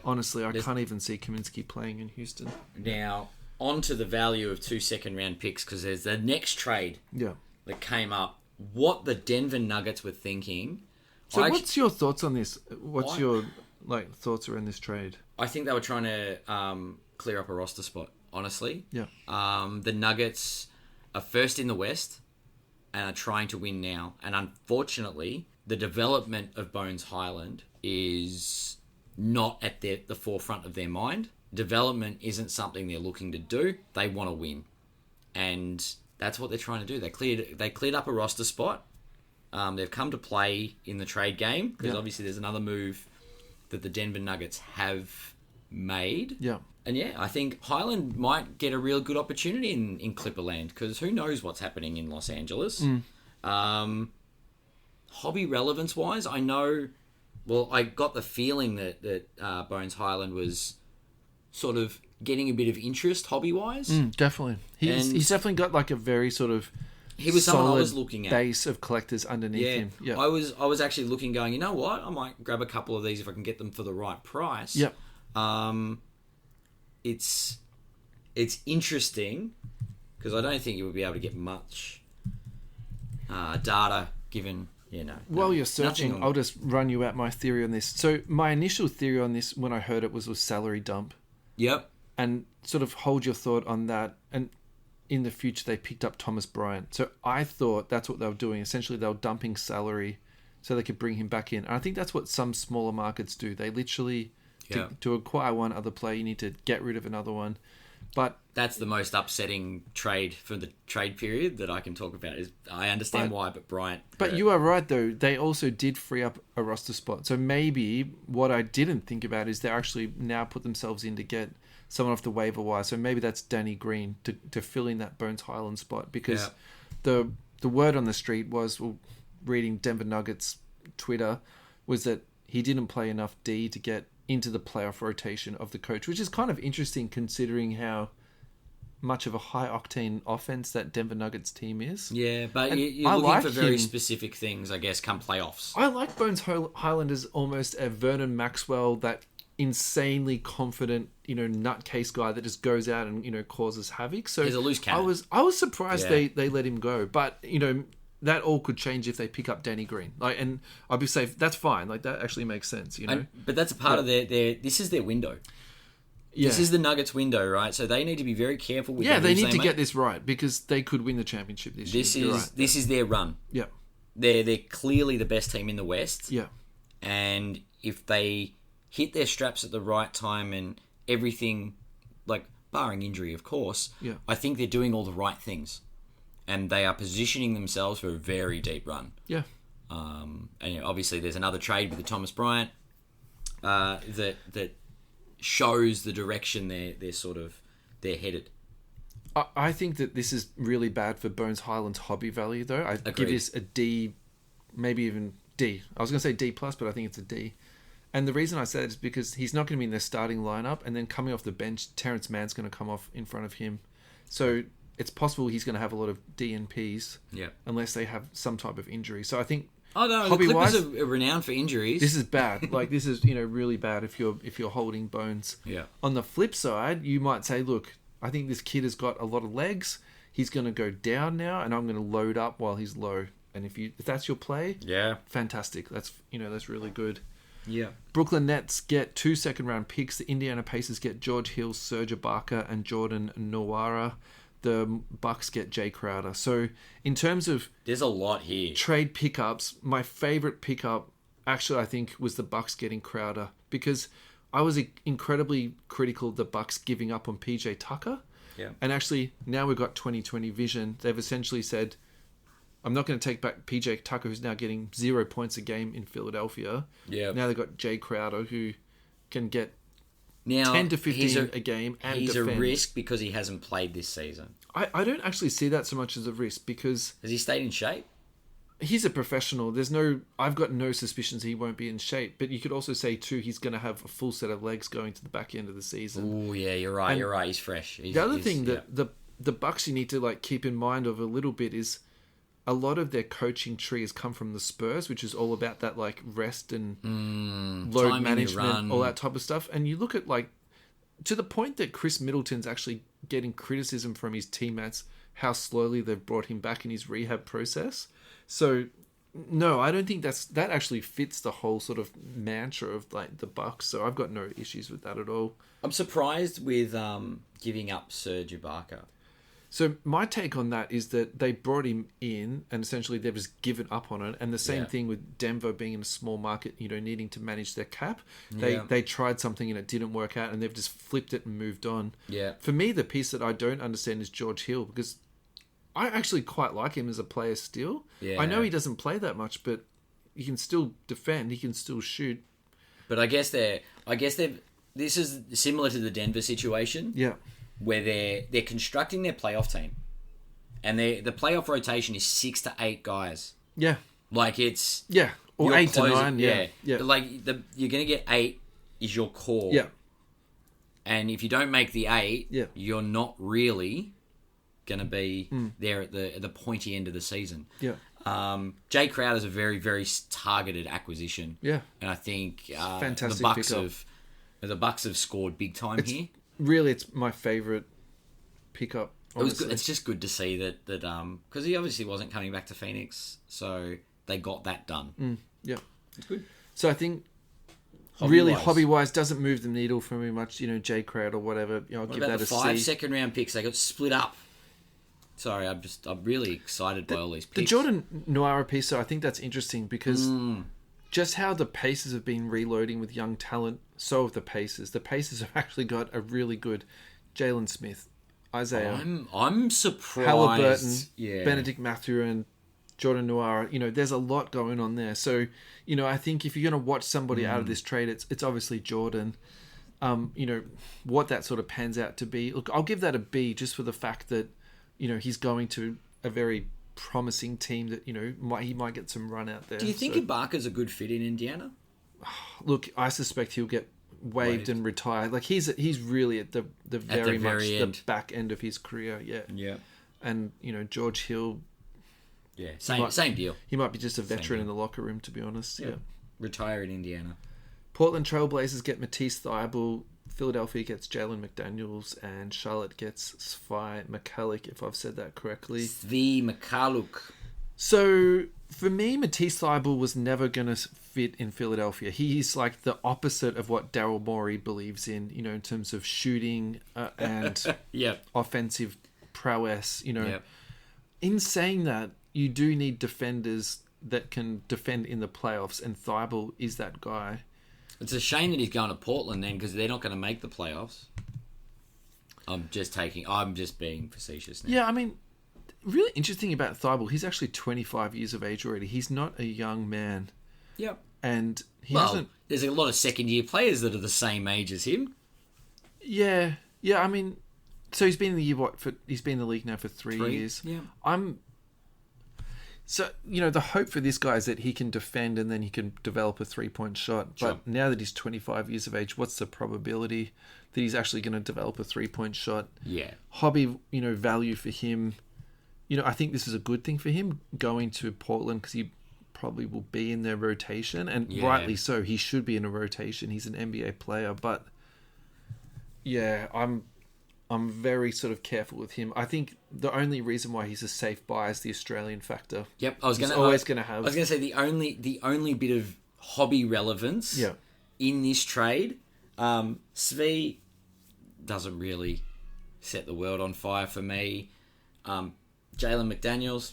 Honestly, I can't even see Kaminsky playing in Houston. Now, on to the value of 2 second-round picks, because there's the next trade that came up. What the Denver Nuggets were thinking. So what's your thoughts on this? What's your thoughts around this trade? I think they were trying to clear up a roster spot, honestly. Yeah. The Nuggets are first in the West and are trying to win now. And unfortunately, the development of Bones Highland is not at the forefront of their mind. Development isn't something they're looking to do. They want to win. And that's what they're trying to do. They cleared up a roster spot. They've come to play in the trade game, because obviously there's another move that the Denver Nuggets have made. Yeah. And I think Highland might get a real good opportunity in Clipperland, because who knows what's happening in Los Angeles. Hobby relevance-wise, I know... Well, I got the feeling that Bones Highland was sort of getting a bit of interest hobby-wise. Definitely. He's definitely got like a very sort of he was someone I was looking at. Base of collectors underneath him. Yeah. I was actually looking, going, you know what? I might grab a couple of these if I can get them for the right price. Yep. It's interesting, because I don't think you would be able to get much data given... While you're searching, I'll just run you out my theory on this. So my initial theory on this, when I heard it, was salary dump. Yep. And sort of hold your thought on that. And in the future, they picked up Thomas Bryant. So I thought that's what they were doing. Essentially, they were dumping salary so they could bring him back in. And I think that's what some smaller markets do. They literally, to acquire one other player, you need to get rid of another one. But that's the most upsetting trade for the trade period that I can talk about. Is I understand why, but Bryant. But you are right, though. They also did free up a roster spot. So maybe what I didn't think about is they actually now put themselves in to get someone off the waiver wire. So maybe that's Danny Green to fill in that Bones Highland spot, because the word on the street was, reading Denver Nuggets Twitter, was that he didn't play enough D to get into the playoff rotation of the coach, which is kind of interesting considering how much of a high-octane offense that Denver Nuggets team is. Yeah, but you're looking for very specific things, I guess, come playoffs. I like Bones Highland as almost a Vernon Maxwell, that insanely confident, nutcase guy that just goes out and, causes havoc. So he's a loose cannon. I was surprised they let him go. But, that all could change if they pick up Danny Green. And I'd be safe. That's fine. That actually makes sense, But that's a part of their this is their window. Yeah. This is the Nuggets' window, right? So they need to be very careful with they need to get this right, because they could win the championship this year. This is their run. Yeah. They're clearly the best team in the West. Yeah. And if they hit their straps at the right time and everything, barring injury, of course, I think they're doing all the right things. And they are positioning themselves for a very deep run. Yeah. And obviously there's another trade with the Thomas Bryant that shows the direction they're headed. I think that this is really bad for Bones Highland's hobby value, though. I Agreed. give this a D, maybe even D. I was going to say D+, but I think it's a D. And the reason I say that is because he's not going to be in their starting lineup, and then coming off the bench, Terrence Mann's going to come off in front of him. So it's possible he's going to have a lot of DNPs, unless they have some type of injury. So I think the Clippers are renowned for injuries. This is bad. Like, this is really bad if you're holding Bones. Yeah. On the flip side, you might say, look, I think this kid has got a lot of legs. He's going to go down now, and I'm going to load up while he's low. And if that's your play, fantastic. That's really good. Yeah. Brooklyn Nets get 2 second-round picks. The Indiana Pacers get George Hill, Serge Ibaka, and Jordan Nwora. The Bucks get Jay Crowder. So in terms of there's a lot here. Trade pickups, my favorite pickup actually I think was the Bucks getting Crowder, because I was incredibly critical of the Bucks giving up on PJ Tucker. Yeah. And actually now we've got 2020 vision. They've essentially said, I'm not going to take back PJ Tucker, who's now getting 0 points a game in Philadelphia. Yeah. Now they've got Jay Crowder, who can get 10 to 15 a game and he's defend. A risk because he hasn't played this season. I don't actually see that so much as a risk, because has he stayed in shape? He's a professional. I've got no suspicions he won't be in shape. But you could also say too, he's going to have a full set of legs going to the back end of the season. Oh yeah, you're right. And you're right. He's fresh. The other thing that the Bucks you need to keep in mind of a little bit is a lot of their coaching tree has come from the Spurs, which is all about that rest and load management, all that type of stuff. And you look at to the point that Chris Middleton's actually getting criticism from his teammates how slowly they've brought him back in his rehab process. So, no, I don't think that actually fits the whole sort of mantra of the Bucks. So I've got no issues with that at all. I'm surprised with giving up Serge Ibaka. So my take on that is that they brought him in and essentially they've just given up on it. And the same thing with Denver being in a small market, needing to manage their cap. They tried something and it didn't work out and they've just flipped it and moved on. Yeah. For me, the piece that I don't understand is George Hill, because I actually quite like him as a player still. Yeah. I know he doesn't play that much, but he can still defend. He can still shoot. But I guess this is similar to the Denver situation. Yeah. Where they're constructing their playoff team, and the playoff rotation is 6 to 8 guys. Yeah, it's or 8 to 9. Yeah. You're gonna get 8 is your core. Yeah, and if you don't make the 8, you're not really gonna be there at the pointy end of the season. Yeah. Jay Crowder is a very very targeted acquisition. Yeah, and I think fantastic the Bucks have scored big time here. Really, it's my favourite pickup. It was good. It's just good to see that because he obviously wasn't coming back to Phoenix, so they got that done. Yeah, it's good. So I think hobby-wise doesn't move the needle for me much. Jay Crowder or whatever. I'll give that a C. 5 second-round picks? They got split up. Sorry, I'm really excited by all these picks. The Jordan Nwora piece, so I think that's interesting because just how the Pacers have been reloading with young talent, so have the Pacers. The Pacers have actually got a really good Jalen Smith, Isaiah. I'm surprised. Halliburton, Benedict Mathurin, Jordan Nwora. There's a lot going on there. So, I think if you're going to watch somebody out of this trade, it's obviously Jordan. What that sort of pans out to be. Look, I'll give that a B just for the fact that, he's going to a very promising team that he might get some run out there. Do you think Ibaka's a good fit in Indiana? Look, I suspect he'll get waived and retire. He's really at the very end. The back end of his career. Yeah. And George Hill. Yeah, same deal. He might be just a veteran in the locker room, to be honest. Yeah. Retire in Indiana. Portland Trailblazers get Matisse Thybulle. Philadelphia gets Jalen McDaniels, and Charlotte gets Svi Mykhailiuk, if I've said that correctly. Svi Mykhailiuk. So, for me, Matisse Thybulle was never going to fit in Philadelphia. He's like the opposite of what Daryl Morey believes in terms of shooting and offensive prowess. In saying that, you do need defenders that can defend in the playoffs, and Thybulle is that guy. It's a shame that he's going to Portland then, because they're not going to make the playoffs. I'm just being facetious now. Yeah, I mean, really interesting about Thibault, he's actually 25 years of age already. He's not a young man. Yep. And he Well, hasn't... there's a lot of second-year players that are the same age as him. Yeah. I mean, so he's been in the year, he's been in the league now for 3 years. Yeah. So, the hope for this guy is that he can defend and then he can develop a three-point shot. Sure. But now that he's 25 years of age, what's the probability that he's actually going to develop a three-point shot? Yeah. Hobby, value for him. I think this is a good thing for him going to Portland because he probably will be in their rotation. And rightly so. He should be in a rotation. He's an NBA player. But, yeah, I'm very sort of careful with him. I think the only reason why he's a safe buy is the Australian factor. Yep, He's always going to have. I was going to say the only bit of hobby relevance in this trade, Svi doesn't really set the world on fire for me. Jalen McDaniels,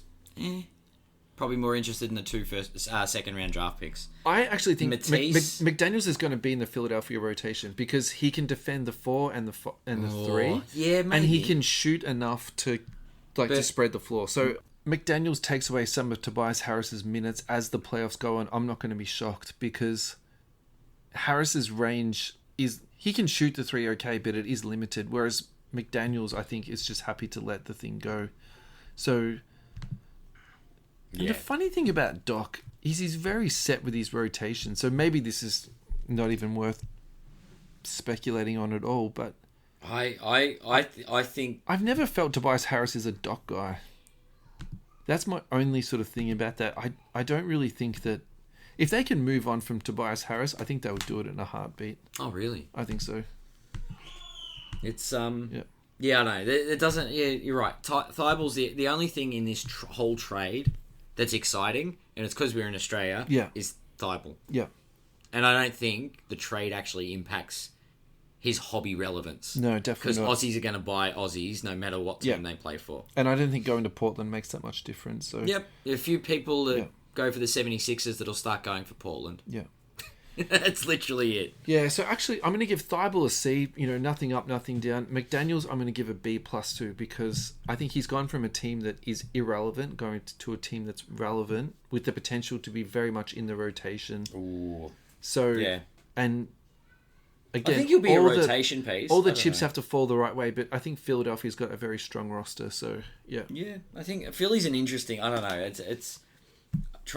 probably more interested in the two second round draft picks. I actually think Matisse. McDaniels is going to be in the Philadelphia rotation because he can defend the 4 and the 3. Yeah, maybe. And he can shoot enough to to spread the floor. So McDaniels takes away some of Tobias Harris's minutes as the playoffs go on. I'm not going to be shocked because Harris's range is he can shoot the 3 okay, but it is limited. Whereas McDaniels, I think, is just happy to let the thing go. So. And the funny thing about Doc is he's very set with his rotation. So maybe this is not even worth speculating on at all. But I think I've never felt Tobias Harris is a Doc guy. That's my only sort of thing about that. I don't really think that if they can move on from Tobias Harris, I think they would do it in a heartbeat. Oh, really? I think so. It's Yeah, I know. It doesn't. Yeah, you're right. Thibault's the only thing in this whole trade that's exciting, and it's because we're in Australia. Yeah. Is Thibault. Yeah. And I don't think the trade actually impacts his hobby relevance. No, definitely not. Because Aussies are going to buy Aussies no matter what team they play for. And I don't think going to Portland makes that much difference. So. Yep. A few people that go for the 76ers that'll start going for Portland. Yeah. That's literally it. Yeah, so actually, I'm going to give Thibault a C. Nothing up, nothing down. McDaniels, I'm going to give a B+ too because I think he's gone from a team that is irrelevant going to a team that's relevant with the potential to be very much in the rotation. Ooh. So, and again, I think he'll be a rotation piece. All the chips have to fall the right way, but I think Philadelphia's got a very strong roster. So, yeah. Yeah, I think Philly's an interesting. I don't know.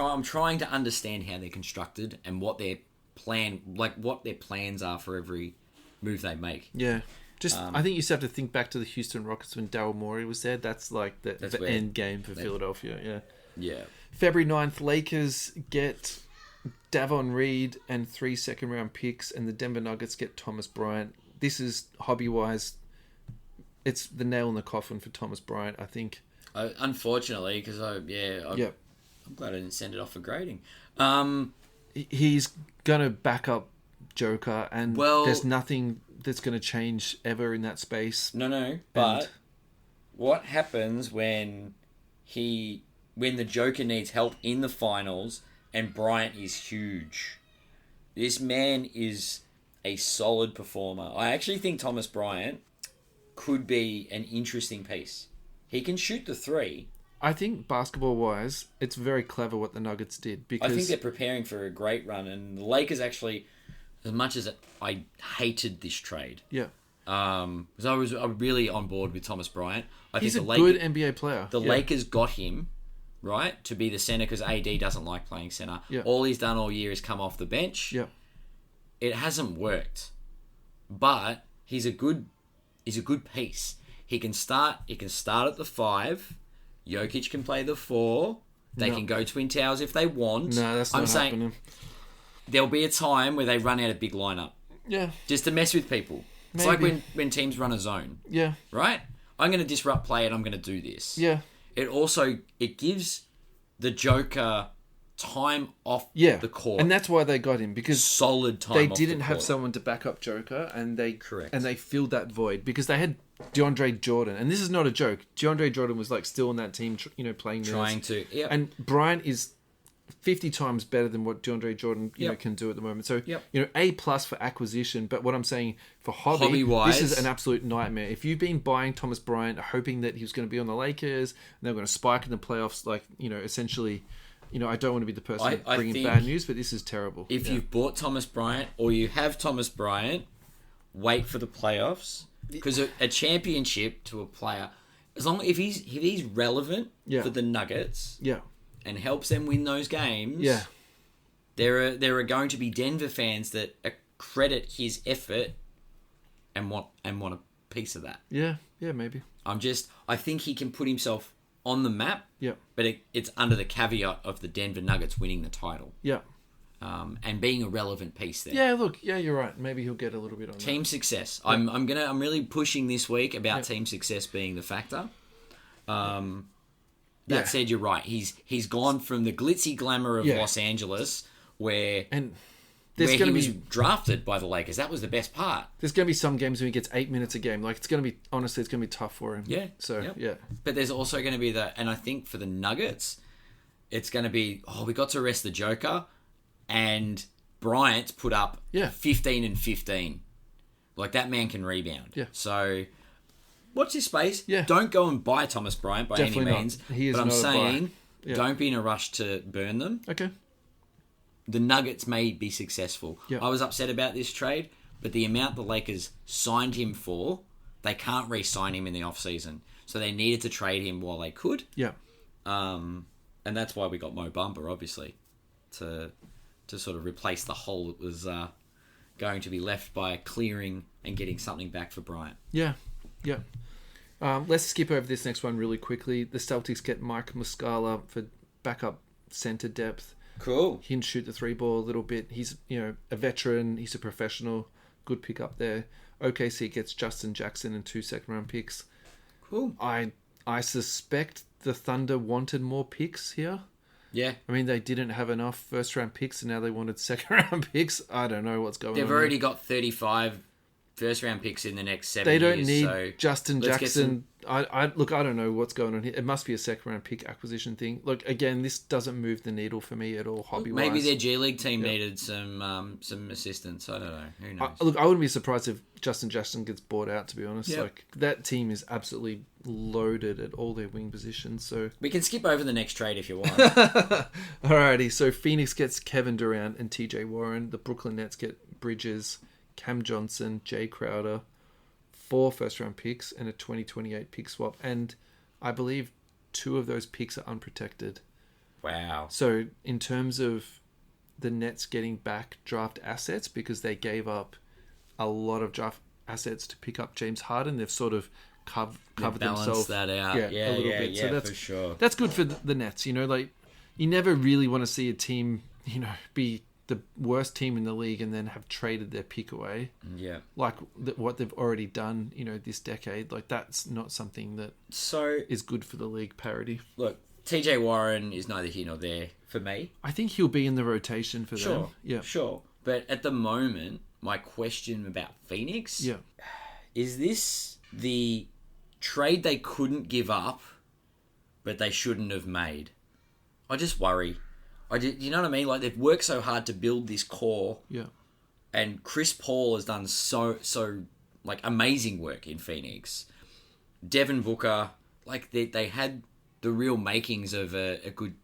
I'm trying to understand how they're constructed and what their what their plans are for every move they make. Yeah. I think you just have to think back to the Houston Rockets when Daryl Morey was there. That's like the end game for Philadelphia. Yeah. Yeah. February 9th, Lakers get Davon Reed and 3 second-round picks, and the Denver Nuggets get Thomas Bryant. This is, hobby-wise, it's the nail in the coffin for Thomas Bryant, I think. Unfortunately, because I'm glad I didn't send it off for grading. He's going to back up Joker, and there's nothing that's going to change ever in that space. No, but what happens when the Joker needs help in the finals and Bryant is huge? This man is a solid performer. I actually think Thomas Bryant could be an interesting piece. He can shoot the 3. I think basketball-wise, it's very clever what the Nuggets did because I think they're preparing for a great run, and the Lakers actually, as much as I hated this trade, because I was really on board with Thomas Bryant. He's a good NBA player. The Lakers got him right to be the center because AD doesn't like playing center. Yeah. All he's done all year is come off the bench. Yeah, it hasn't worked, but he's a good piece. He can start at the 5. Jokic can play the 4. They can go Twin Towers if they want. No, that's not happening. There'll be a time where they run out a big lineup. Yeah. Just to mess with people. It's like when teams run a zone. Yeah. Right? I'm going to disrupt play and I'm going to do this. Yeah. It gives the Joker time off the court. And that's why they got him, because solid time they off didn't the have court. someone to back up Joker, and they filled that void because they had DeAndre Jordan, and this is not a joke. DeAndre Jordan was like still on that team, playing minutes. Trying to, And Bryant is 50 times better than what DeAndre Jordan can do at the moment. So, A+ for acquisition. But what I'm saying for hobby-wise, this is an absolute nightmare. If you've been buying Thomas Bryant, hoping that he was going to be on the Lakers, and they're going to spike in the playoffs, essentially, I don't want to be the person bringing bad news, but this is terrible. If you've bought Thomas Bryant or you have Thomas Bryant, wait for the playoffs, because a championship to a player, as long if he's relevant for the Nuggets, and helps them win those games, there are going to be Denver fans that credit his effort and want a piece of that. Yeah, maybe. I think he can put himself on the map. But it's under the caveat of the Denver Nuggets winning the title. And being a relevant piece there. You're right. Maybe he'll get a little bit on team success. I'm really pushing this week about team success being the factor. That said, you're right. He's gone from the glitzy glamour of Los Angeles where he was drafted by the Lakers. That was the best part. There's going to be some games when he gets 8 minutes a game. Like, it's going to be tough for him. But there's also going to be and I think for the Nuggets, it's going to be, we got to rest the Joker, and Bryant put up 15 and 15. Like, that man can rebound. So, watch his space. Don't go and buy Thomas Bryant by Definitely any means. He is but I'm not saying, don't be in a rush to burn them. Okay. The Nuggets may be successful. I was upset about this trade, but the amount the Lakers signed him for, they can't re-sign him in the off-season. So they needed to trade him while they could. And that's why we got mo.bamba, obviously, to sort of replace the hole that was going to be left by clearing and getting something back for Bryant. Let's skip over this next one really quickly. The Celtics get Mike Muscala for backup center depth. Cool. He can shoot the 3-ball a little bit. He's, a veteran. He's a professional. Good pick up there. OKC gets Justin Jackson and 2 second-round picks. Cool. I suspect the Thunder wanted more picks here. Yeah. I mean, they didn't have enough first-round picks, and now they wanted second-round picks. I don't know what's going on. They've already got 35 first-round picks in the next 7 years. They don't need Justin Jackson. I don't know what's going on here. It must be a second-round pick acquisition thing. Look, again, this doesn't move the needle for me at all, hobby-wise. Maybe their G League team needed some assistance. I don't know. Who knows? I wouldn't be surprised if Justin Jackson gets bought out, to be honest. Like, that team is absolutely loaded at all their wing positions. So we can skip over the next trade if you want. Alrighty, so Phoenix gets Kevin Durant and TJ Warren. The Brooklyn Nets get Bridges, Cam Johnson, Jay Crowder, 4 first-round picks, and a 2028 pick swap. And I believe 2 of those picks are unprotected. Wow. So in terms of the Nets getting back draft assets, because they gave up a lot of draft assets to pick up James Harden, they've sort of covered themselves that out. A little bit. So that's, for sure. That's good for the Nets. Like, you never really want to see a team, be the worst team in the league and then have traded their pick away. Like what they've already done, this decade. Like, that's not something that is good for the league parity. Look, TJ Warren is neither here nor there for me. I think he'll be in the rotation for them. Sure. But at the moment, my question about Phoenix is this the trade they couldn't give up but they shouldn't have made? I just worry. You know what I mean? Like, they've worked so hard to build this core. And Chris Paul has done so amazing work in Phoenix. Devin Booker, like, they had the real makings of a good.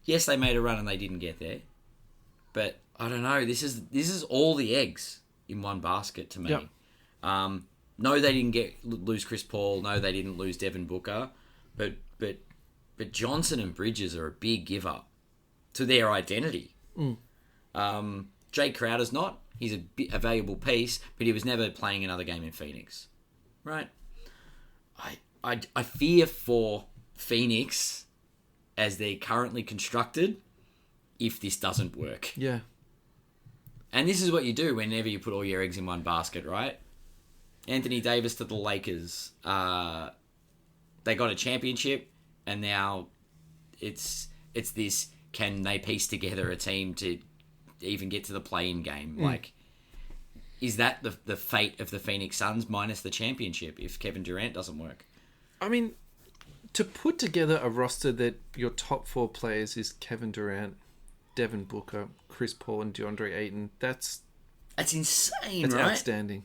Yes, they made a run and they didn't get there, but I don't know. This is all the eggs in one basket to me. No, they didn't lose Chris Paul. No, they didn't lose Devin Booker, but Johnson and Bridges are a big give up to their identity. Jay Crowder's not. He's a valuable piece, but he was never playing another game in Phoenix. Right? I fear for Phoenix as they're currently constructed if this doesn't work. And this is what you do whenever you put all your eggs in one basket, right? Anthony Davis to the Lakers. They got a championship, and now it's this, can they piece together a team to even get to the play-in game? Like, is that the fate of the Phoenix Suns minus the championship if Kevin Durant doesn't work? I mean, to put together a roster that your top 4 players is Kevin Durant, Devin Booker, Chris Paul, and DeAndre Ayton. That's insane, It's right? outstanding.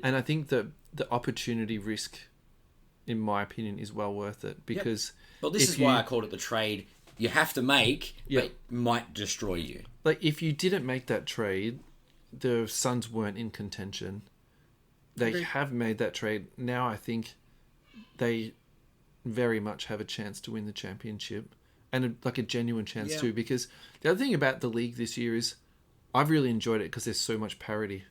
And I think the opportunity risk, in my opinion, is well worth it because... Well, this is why I called it the trade you have to make, but it might destroy you. Like, if you didn't make that trade, the Suns weren't in contention. They have made that trade. Now I think they very much have a chance to win the championship. And a genuine chance too. Because the other thing about the league this year is I've really enjoyed it because there's so much parity.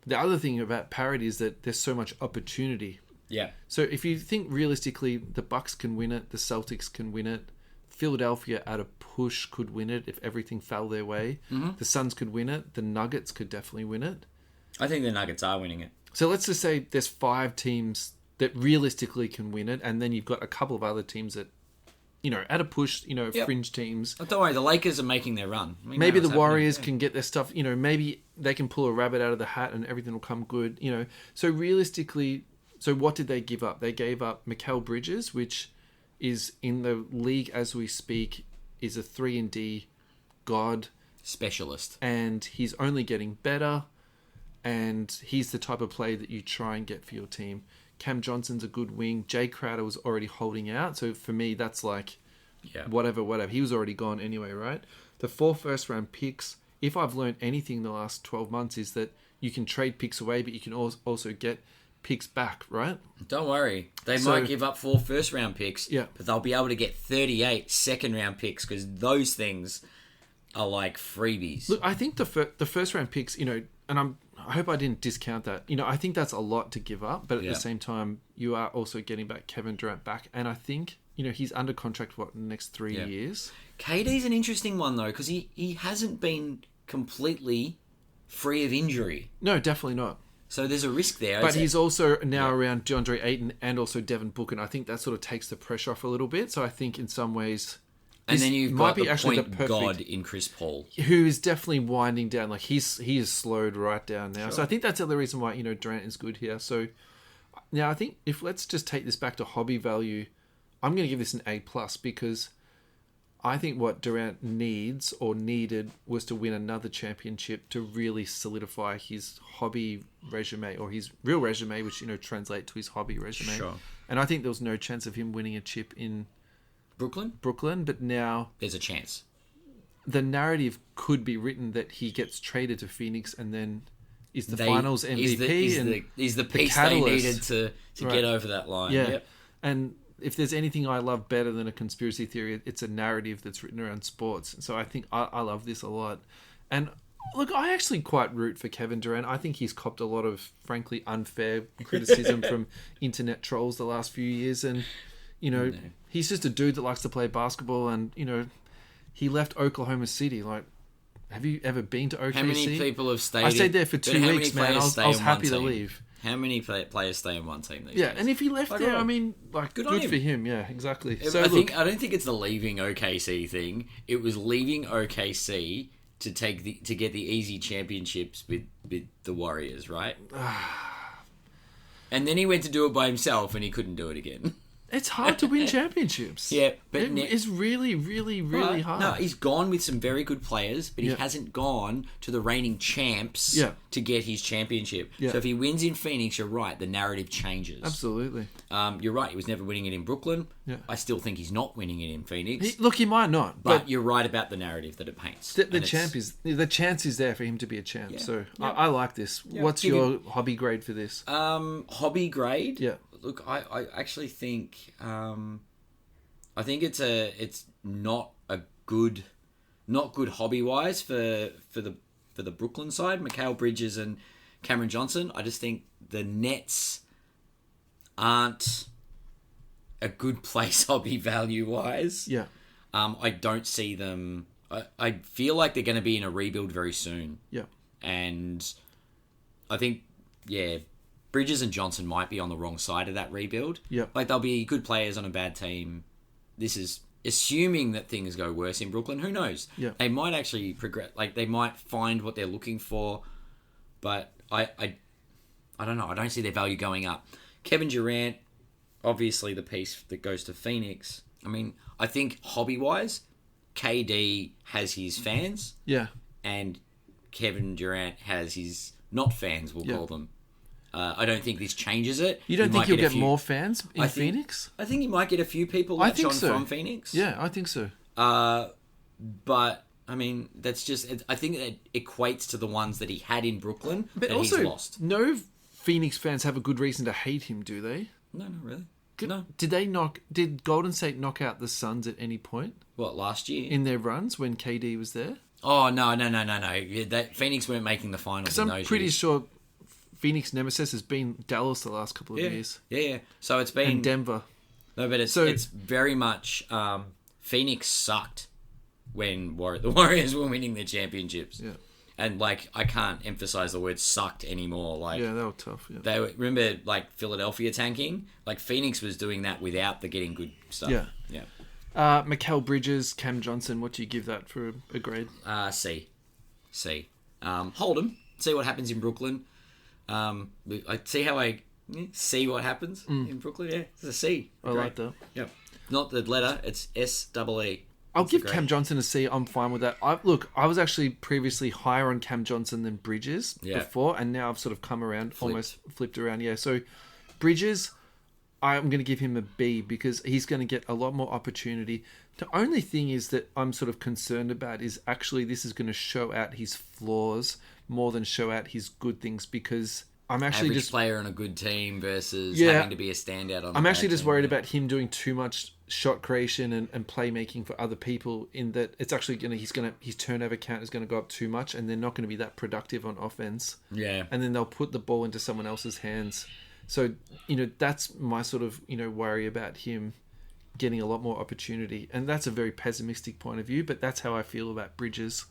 The other thing about parity is that there's so much opportunity. Yeah. So if you think realistically, the Bucks can win it, the Celtics can win it, Philadelphia at a push could win it if everything fell their way. Mm-hmm. The Suns could win it. The Nuggets could definitely win it. I think the Nuggets are winning it. So let's just say there's 5 teams that realistically can win it, and then you've got a couple of other teams that, at a push, fringe teams. Oh, don't worry, the Lakers are making their run. Maybe the Warriors can get their stuff, maybe they can pull a rabbit out of the hat and everything will come good, So realistically, what did they give up? They gave up Mikal Bridges, which is in the league as we speak, is a 3-and-D god. Specialist. And he's only getting better, and he's the type of player that you try and get for your team. Cam Johnson's a good wing. Jay Crowder was already holding out. So for me, that's whatever. He was already gone anyway, right? The 4 first-round picks, if I've learned anything in the last 12 months, is that you can trade picks away, but you can also get picks back, right? Don't worry. They might give up 4 first-round picks, but they'll be able to get 38 second-round picks because those things are like freebies. Look, I think the first-round picks, and I hope I didn't discount that. I think that's a lot to give up, but at the same time, you are also getting back Kevin Durant back. And I think, he's under contract, the next 3 years? KD's an interesting one, though, because he hasn't been completely free of injury. No, definitely not. So there's a risk there. But he's also now around DeAndre Ayton and also Devin Booker, and I think that sort of takes the pressure off a little bit. So I think in some ways... And then you've got the point god in Chris Paul, who is definitely winding down. Like he is slowed right down now. Sure. So I think that's the other reason why Durant is good here. So now I think if let's just take this back to hobby value, I'm going to give this an A+ because I think what Durant needs or needed was to win another championship to really solidify his hobby resume or his real resume, which translate to his hobby resume. Sure. And I think there was no chance of him winning a chip in Brooklyn, but now there's a chance. The narrative could be written that he gets traded to Phoenix and then is the Finals MVP. Is the piece they needed to get over that line. Yeah. Yep. And if there's anything I love better than a conspiracy theory, it's a narrative that's written around sports. So I think I love this a lot. And look, I actually quite root for Kevin Durant. I think he's copped a lot of, frankly, unfair criticism from internet trolls the last few years. And he's just a dude that likes to play basketball, and he left Oklahoma City. Like, have you ever been to OKC? How many people have stayed? I stayed there for 2 weeks, man. I was happy to leave. How many players stay in one team these days? days? And if he left there, I mean, good for him. Yeah, exactly. So I don't think it's the leaving OKC thing. It was leaving OKC to get the easy championships with the Warriors, right? And then he went to do it by himself, and he couldn't do it again. It's hard to win championships. Yeah, but it's really, really, really hard. No, he's gone with some very good players, but he hasn't gone to the reigning champs to get his championship. Yeah. So if he wins in Phoenix, you're right, the narrative changes. Absolutely. You're right, he was never winning it in Brooklyn. Yeah. I still think he's not winning it in Phoenix. He might not. But you're right about the narrative that it paints. The chance is there for him to be a champ. Yeah. So I like this. Yeah. What's your hobby grade for this? Hobby grade? Yeah. Look, I actually think it's not good hobby wise for the Brooklyn side, Mikal Bridges and Cameron Johnson. I just think the Nets aren't a good place hobby value wise. Yeah. I don't see them. I feel like they're going to be in a rebuild very soon. Yeah. And I think Bridges and Johnson might be on the wrong side of that rebuild. Yep. Like, they'll be good players on a bad team. This is assuming that things go worse in Brooklyn. Who knows? Yep. They might actually progress. Like, they might find what they're looking for. But I don't know. I don't see their value going up. Kevin Durant, obviously the piece that goes to Phoenix. I mean, I think hobby-wise, KD has his fans, Yeah. and Kevin Durant has his not fans, we'll call them. I don't think this changes it. You don't think you'll get more fans in Phoenix? I think you might get a few people latch on from Phoenix. Yeah, I think so. But I mean, that's just. I think it equates to the ones that he had in Brooklyn, but and also, he's lost. No Phoenix fans have a good reason to hate him, do they? No, not really. No. Did Golden State knock out the Suns at any point? What, last year? In their runs when KD was there? Oh, no. Yeah, Phoenix weren't making the finals. Because I'm pretty sure Phoenix nemesis has been Dallas the last couple of years. Yeah. So it's been... And Denver. No, but it's very much... Phoenix sucked when the Warriors were winning their championships. Yeah. And, like, I can't emphasize the word sucked anymore. Like, yeah, they were tough. Yeah. Remember, like, Philadelphia tanking? Like, Phoenix was doing that without the getting good stuff. Yeah. Mikal Bridges, Cam Johnson, what do you give that for a grade? C. Hold him. See what happens in Brooklyn. I see what happens in Brooklyn. Yeah, it's a C. I like that. Yep. Not the letter, it's S-E-E. I'll give Cam Johnson a C. I'm fine with that. I was actually previously higher on Cam Johnson than Bridges before, and now I've sort of come around, almost flipped around. Yeah, so Bridges, I'm going to give him a B because he's going to get a lot more opportunity. The only thing is that I'm sort of concerned about is actually this is going to show out his flaws more than show out his good things because I'm actually average just player on a good team versus having to be a standout on. I'm actually just worried about him doing too much shot creation and playmaking for other people. In that it's actually his turnover count is going to go up too much, and they're not going to be that productive on offense. Yeah, and then they'll put the ball into someone else's hands. So that's my sort of worry about him getting a lot more opportunity, and that's a very pessimistic point of view. But that's how I feel about Bridges.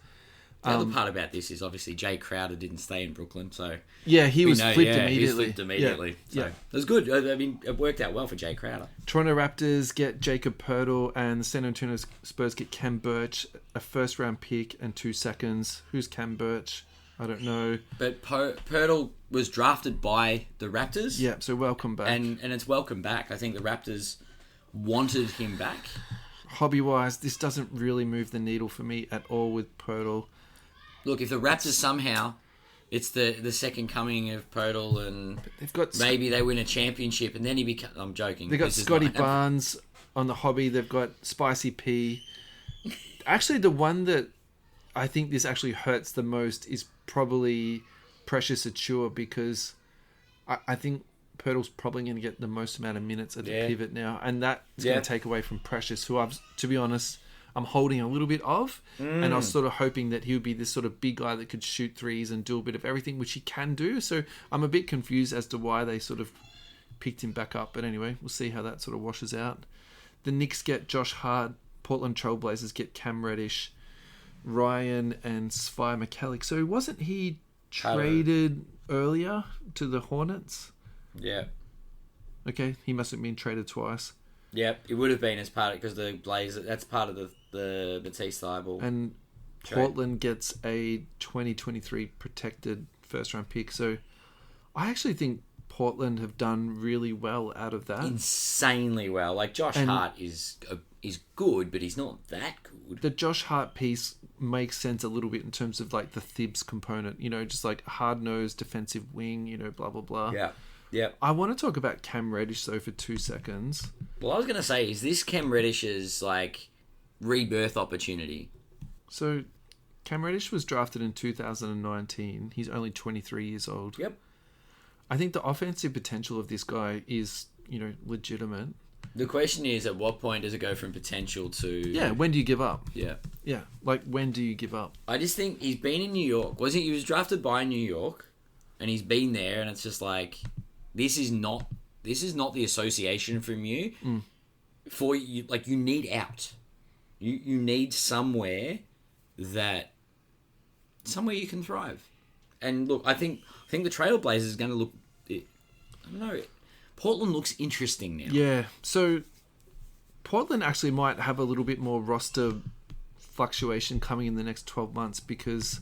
The other part about this is obviously Jay Crowder didn't stay in Brooklyn, so yeah, he was flipped immediately. He was flipped immediately. So it was good. I mean, it worked out well for Jay Crowder. Toronto Raptors get Jacob Poeltl, and the San Antonio Spurs get Cam Birch, a first-round pick and 2 seconds. Who's Cam Birch? I don't know. But Poeltl was drafted by the Raptors. Yeah, so welcome back. And it's welcome back. I think the Raptors wanted him back. Hobby-wise, this doesn't really move the needle for me at all with Poeltl. Look, if the Raptors somehow, it's the second coming of Poeltl, and they've got maybe they win a championship, and then he becomes... I'm joking. They've got Scotty Barnes on the hobby. They've got Spicy P. Actually, the one that I think this actually hurts the most is probably Precious Achiuwa, because I think Poeltl's probably going to get the most amount of minutes at the pivot now, and that's going to take away from Precious, who I've, to be honest, I'm holding a little bit of, and I was sort of hoping that he would be this sort of big guy that could shoot threes and do a bit of everything, which he can do. So I'm a bit confused as to why they sort of picked him back up. But anyway, we'll see how that sort of washes out. The Knicks get Josh Hart. Portland Trailblazers get Cam Reddish, Ryan, and Svi Mykhailiuk. So wasn't he traded earlier to the Hornets? Yeah. Okay, he must have been traded twice. Yep, it would have been as part of, because the Blazers, that's part of the Matisse Thybulle. And Portland gets a 2023 protected first round pick. So I actually think Portland have done really well out of that. Insanely well. Like Josh Hart is good, but he's not that good. The Josh Hart piece makes sense a little bit in terms of like the Thibs component, just like hard-nosed defensive wing, blah, blah, blah. Yeah. Yeah. I want to talk about Cam Reddish, though, for 2 seconds. Well, I was going to say, is this Cam Reddish's, like, rebirth opportunity? So, Cam Reddish was drafted in 2019. He's only 23 years old. Yep. I think the offensive potential of this guy is, legitimate. The question is, at what point does it go from potential to... Yeah, when do you give up? Yeah. Yeah, like, when do you give up? I just think he's been in New York. He was drafted by New York, and he's been there, and it's just like... This is not the association from you. For you, like, you need out. You need somewhere you can thrive. And look, I think the Trailblazers is going to look. I don't know. Portland looks interesting now. Yeah. So Portland actually might have a little bit more roster fluctuation coming in the next 12 months because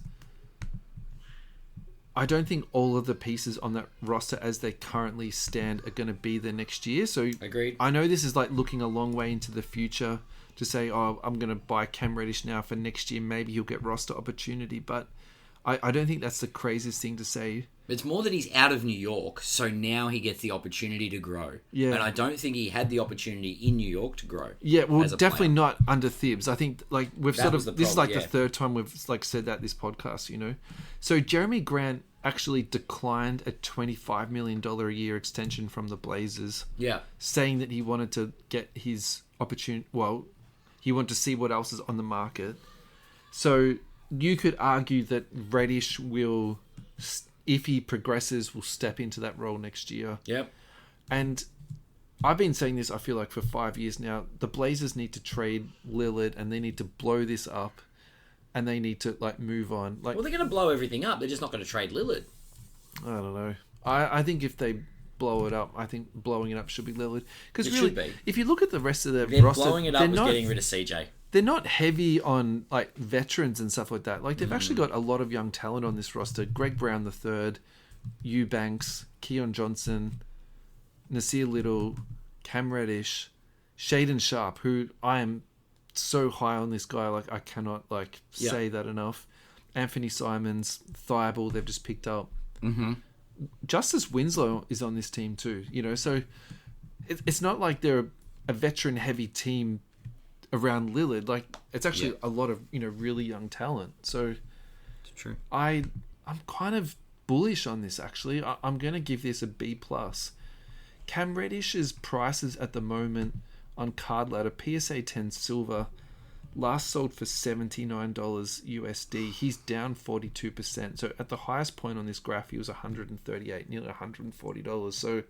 I don't think all of the pieces on that roster as they currently stand are going to be there next year. So agreed. I know this is like looking a long way into the future, to say, oh, I'm going to buy Cam Reddish now for next year. Maybe he'll get roster opportunity. But I don't think that's the craziest thing to say. It's more that he's out of New York, so now he gets the opportunity to grow. Yeah. And I don't think he had the opportunity in New York to grow. Yeah, well, definitely not under Thibs. I think like we've this is like the third time we've like said that this podcast, you know. So Jeremy Grant actually declined a $25 million a year extension from the Blazers. Yeah. Saying that he wanted to get his opportunity. Well, he wanted to see what else is on the market. So you could argue that Reddish will, if he progresses, will step into that role next year. Yep. And I've been saying this, I feel like, for 5 years now. The Blazers need to trade Lillard and they need to blow this up and they need to like move on. Like, well, they're going to blow everything up. They're just not going to trade Lillard. I don't know. I think if they blow it up, I think blowing it up should be Lillard. Because really, if you look at the rest of the roster, blowing it up was getting rid of CJ. They're not heavy on like veterans and stuff like that. Like they've actually got a lot of young talent on this roster. Greg Brown III, Eubanks, Keon Johnson, Nasir Little, Cam Reddish, Shaden Sharp, who I am so high on this guy. Like I cannot say that enough. Anthony Simons, Thibault, they've just picked up. Mm-hmm. Justice Winslow is on this team too. You know, so it's not like they're a veteran heavy team around Lillard. Like it's actually a lot of really young talent. So it's true. I'm kind of bullish on this actually. I'm going to give this a B+. Cam Reddish's prices at the moment on Card Ladder, PSA 10 silver, last sold for $79 USD. He's down 42%. So at the highest point on this graph, he was $138, nearly $140. So,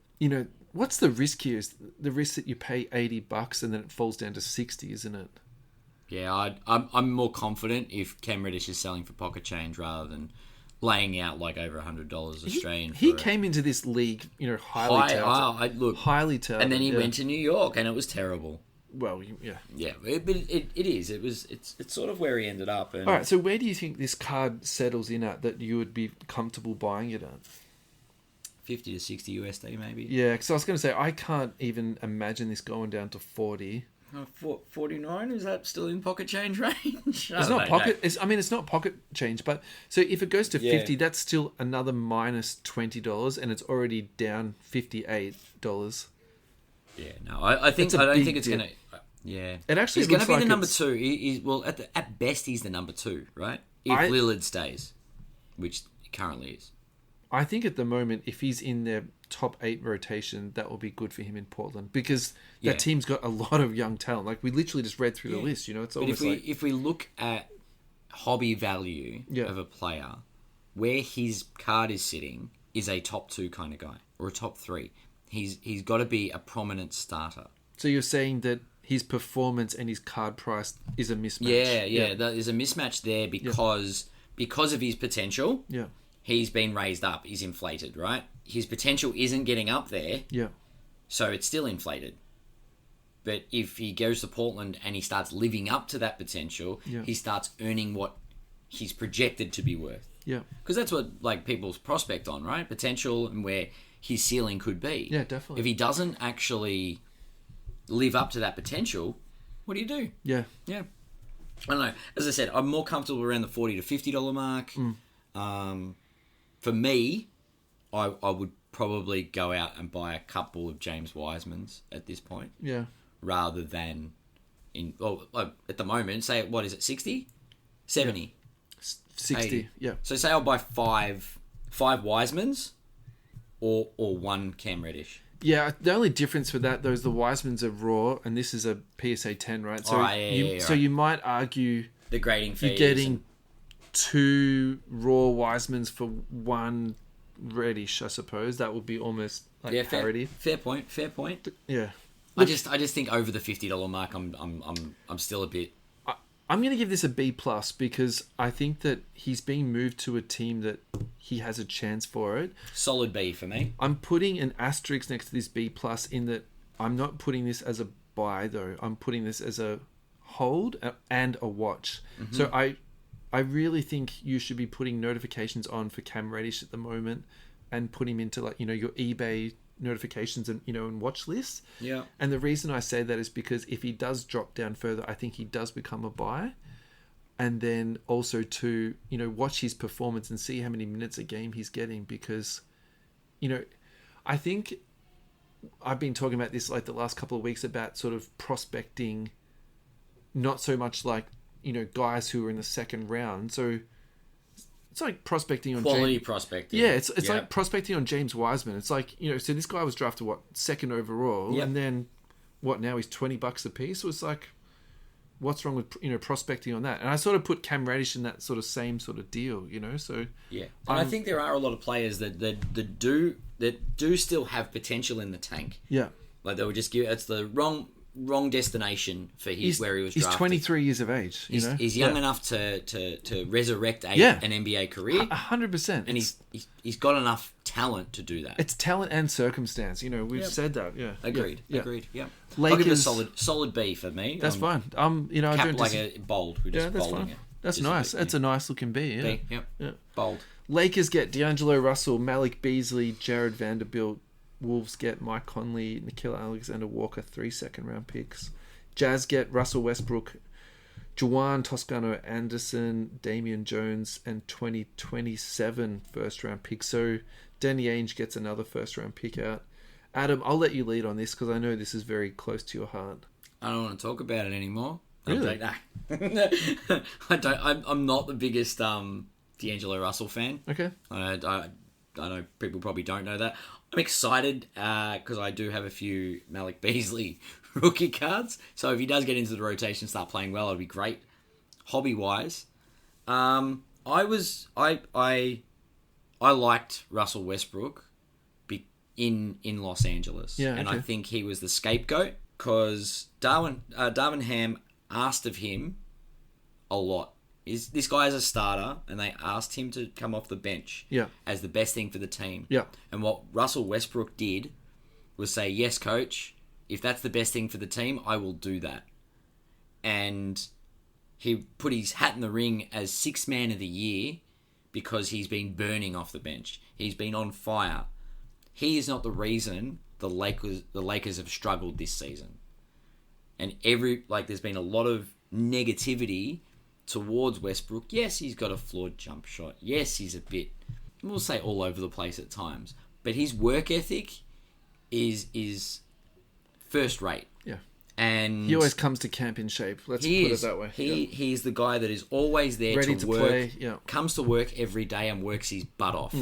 what's the risk here? Is the risk that you pay $80 and then it falls down to 60, isn't it? Yeah, I'm more confident if Cam Reddish is selling for pocket change rather than laying out like over $100 Australian. He came into this league, highly touted. Highly touted. And then he went to New York and it was terrible. Well, yeah. Yeah, but it is. It's sort of where he ended up. And... All right, so where do you think this card settles in at that you would be comfortable buying it at? 50 to 60 USD maybe. Yeah, because I was going to say, I can't even imagine this going down to 40. 49? Is that still in pocket change range? It's not pocket. It's not pocket change, but so if it goes to 50, that's still another minus $20, and it's already down $58. Yeah, no, I don't think it's going to. Yeah, it actually he's going to be the number two. Well, at best, he's the number two, right? If Lillard stays, which he currently is. I think at the moment, if he's in their top 8 rotation, that will be good for him in Portland because that team's got a lot of young talent. Like we literally just read through the list, It's almost if we look at hobby value of a player, where his card is sitting is a top 2 kind of guy or a top 3. He's got to be a prominent starter. So you're saying that his performance and his card price is a mismatch? Yeah. There's a mismatch there because of his potential. Yeah. He's been raised up. He's inflated, right? His potential isn't getting up there. Yeah. So it's still inflated. But if he goes to Portland and he starts living up to that potential, he starts earning what he's projected to be worth. Yeah. Because that's what people's prospect on, right? Potential and where his ceiling could be. Yeah, definitely. If he doesn't actually live up to that potential, what do you do? Yeah. Yeah. I don't know. As I said, I'm more comfortable around the $40 to $50 mark. For me, I would probably go out and buy a couple of James Wisemans at this point. Yeah. Rather than at the moment, say, what is it, 60? 70? Yeah. 60, 80. Yeah. So say I'll buy five Wisemans or one Cam Reddish. Yeah, the only difference for that, though, is the Wisemans are raw, and this is a PSA 10, right? So, so you might argue the grading fee. You're getting 2 raw Wisemans for 1 Reddish, I suppose. That would be almost like parity. Fair point. Yeah. Look, I just think over the $50 mark, I'm still a bit. I'm going to give this a B+ because I think that he's being moved to a team that he has a chance for it. Solid B for me. I'm putting an asterisk next to this B+ in that I'm not putting this as a buy though. I'm putting this as a hold and a watch. Mm-hmm. So I really think you should be putting notifications on for Cam Reddish at the moment and put him into your eBay notifications and and watch lists. Yeah. And the reason I say that is because if he does drop down further, I think he does become a buy. And then also to watch his performance and see how many minutes a game he's getting, because I think I've been talking about this like the last couple of weeks about sort of prospecting, not so much like guys who are in the second round. So it's like prospecting on quality prospecting. Yeah, it's like prospecting on James Wiseman. It's like so this guy was drafted second overall, and then now he's $20 a piece. So it's like, what's wrong with prospecting on that? And I sort of put Cam Reddish in that sort of same sort of deal. So yeah, and I think there are a lot of players that do still have potential in the tank. Yeah, like they would just give it's the wrong destination for where he was drafted. He's 23 years of age. He's young enough to resurrect an NBA career. 100%. And he's got enough talent to do that. It's talent and circumstance. We've said that. Yeah. Agreed. Yeah. Agreed. Yeah. Lakers, I'll give it a solid B for me. That's fine. I don't like a bold. We're just that's bolding fine. it. That's nice. That's a nice looking B. Yeah. B. Yeah. Bold. Lakers get D'Angelo Russell, Malik Beasley, Jared Vanderbilt. Wolves get Mike Conley, Nickeil Alexander-Walker, 3 second-round picks. Jazz get Russell Westbrook, Juwan Toscano-Anderson, Damian Jones, and 2027 first-round picks. So Danny Ainge gets another first-round pick out. Adam, I'll let you lead on this because I know this is very close to your heart. I don't want to talk about it anymore. Really? I don't. I'm not the biggest D'Angelo Russell fan. Okay. I know people probably don't know that. I'm excited because I do have a few Malik Beasley rookie cards. So if he does get into the rotation, start playing well, it'll be great. Hobby wise, I liked Russell Westbrook in Los Angeles, and I think he was the scapegoat because Darvin Ham asked of him a lot. This guy is a starter, and they asked him to come off the bench as the best thing for the team. Yeah. And what Russell Westbrook did was say, yes, coach, if that's the best thing for the team, I will do that. And he put his hat in the ring as sixth man of the year because he's been burning off the bench. He's been on fire. He is not the reason the Lakers have struggled this season. And there's been a lot of negativity towards Westbrook. Yes, he's got a flawed jump shot. Yes, he's a bit, we'll say, all over the place at times. But his work ethic is first rate. Yeah. And he always comes to camp in shape. Let's put it that way. He's the guy that is always there ready to to work. Play. Yeah. Comes to work every day and works his butt off.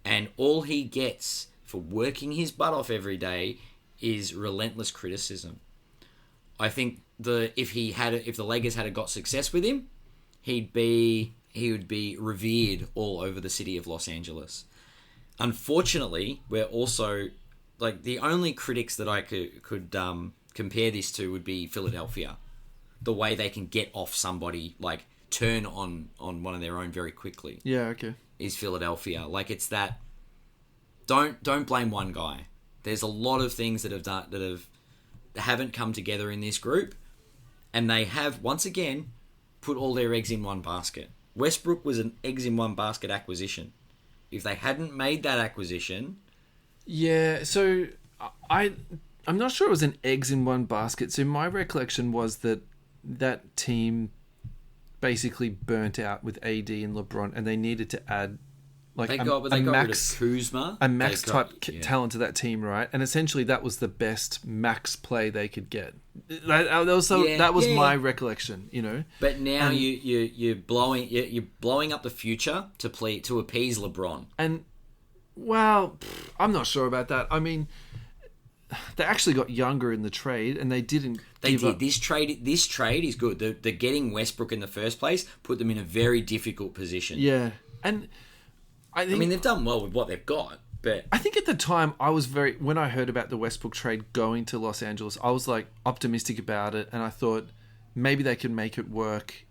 And all he gets for working his butt off every day is relentless criticism. I think if the Lakers had got success with him, he would be revered all over the city of Los Angeles. Unfortunately, we're also the only critics that I could compare this to would be Philadelphia. The way they can get off somebody, turn on one of their own very quickly. Yeah, okay. Is Philadelphia. It's that don't blame one guy. There's a lot of things that haven't come together in this group, and they have once again put all their eggs in one basket. Westbrook was an eggs in one basket acquisition. If they hadn't made that acquisition, so I'm not sure it was an eggs in one basket. So my recollection was that team basically burnt out with AD and LeBron, and they needed to add they got rid of Kuzma, a max type talent to that team, right? And essentially, that was the best max play they could get. That was my recollection, But now you're blowing up the future to appease LeBron. And I'm not sure about that. I mean, they actually got younger in the trade, and they didn't. This trade is good. The getting Westbrook in the first place put them in a very difficult position. Yeah, and. I mean, they've done well with what they've got, but I think at the time when I heard about the Westbrook trade going to Los Angeles, I was optimistic about it, and I thought maybe they could make it work.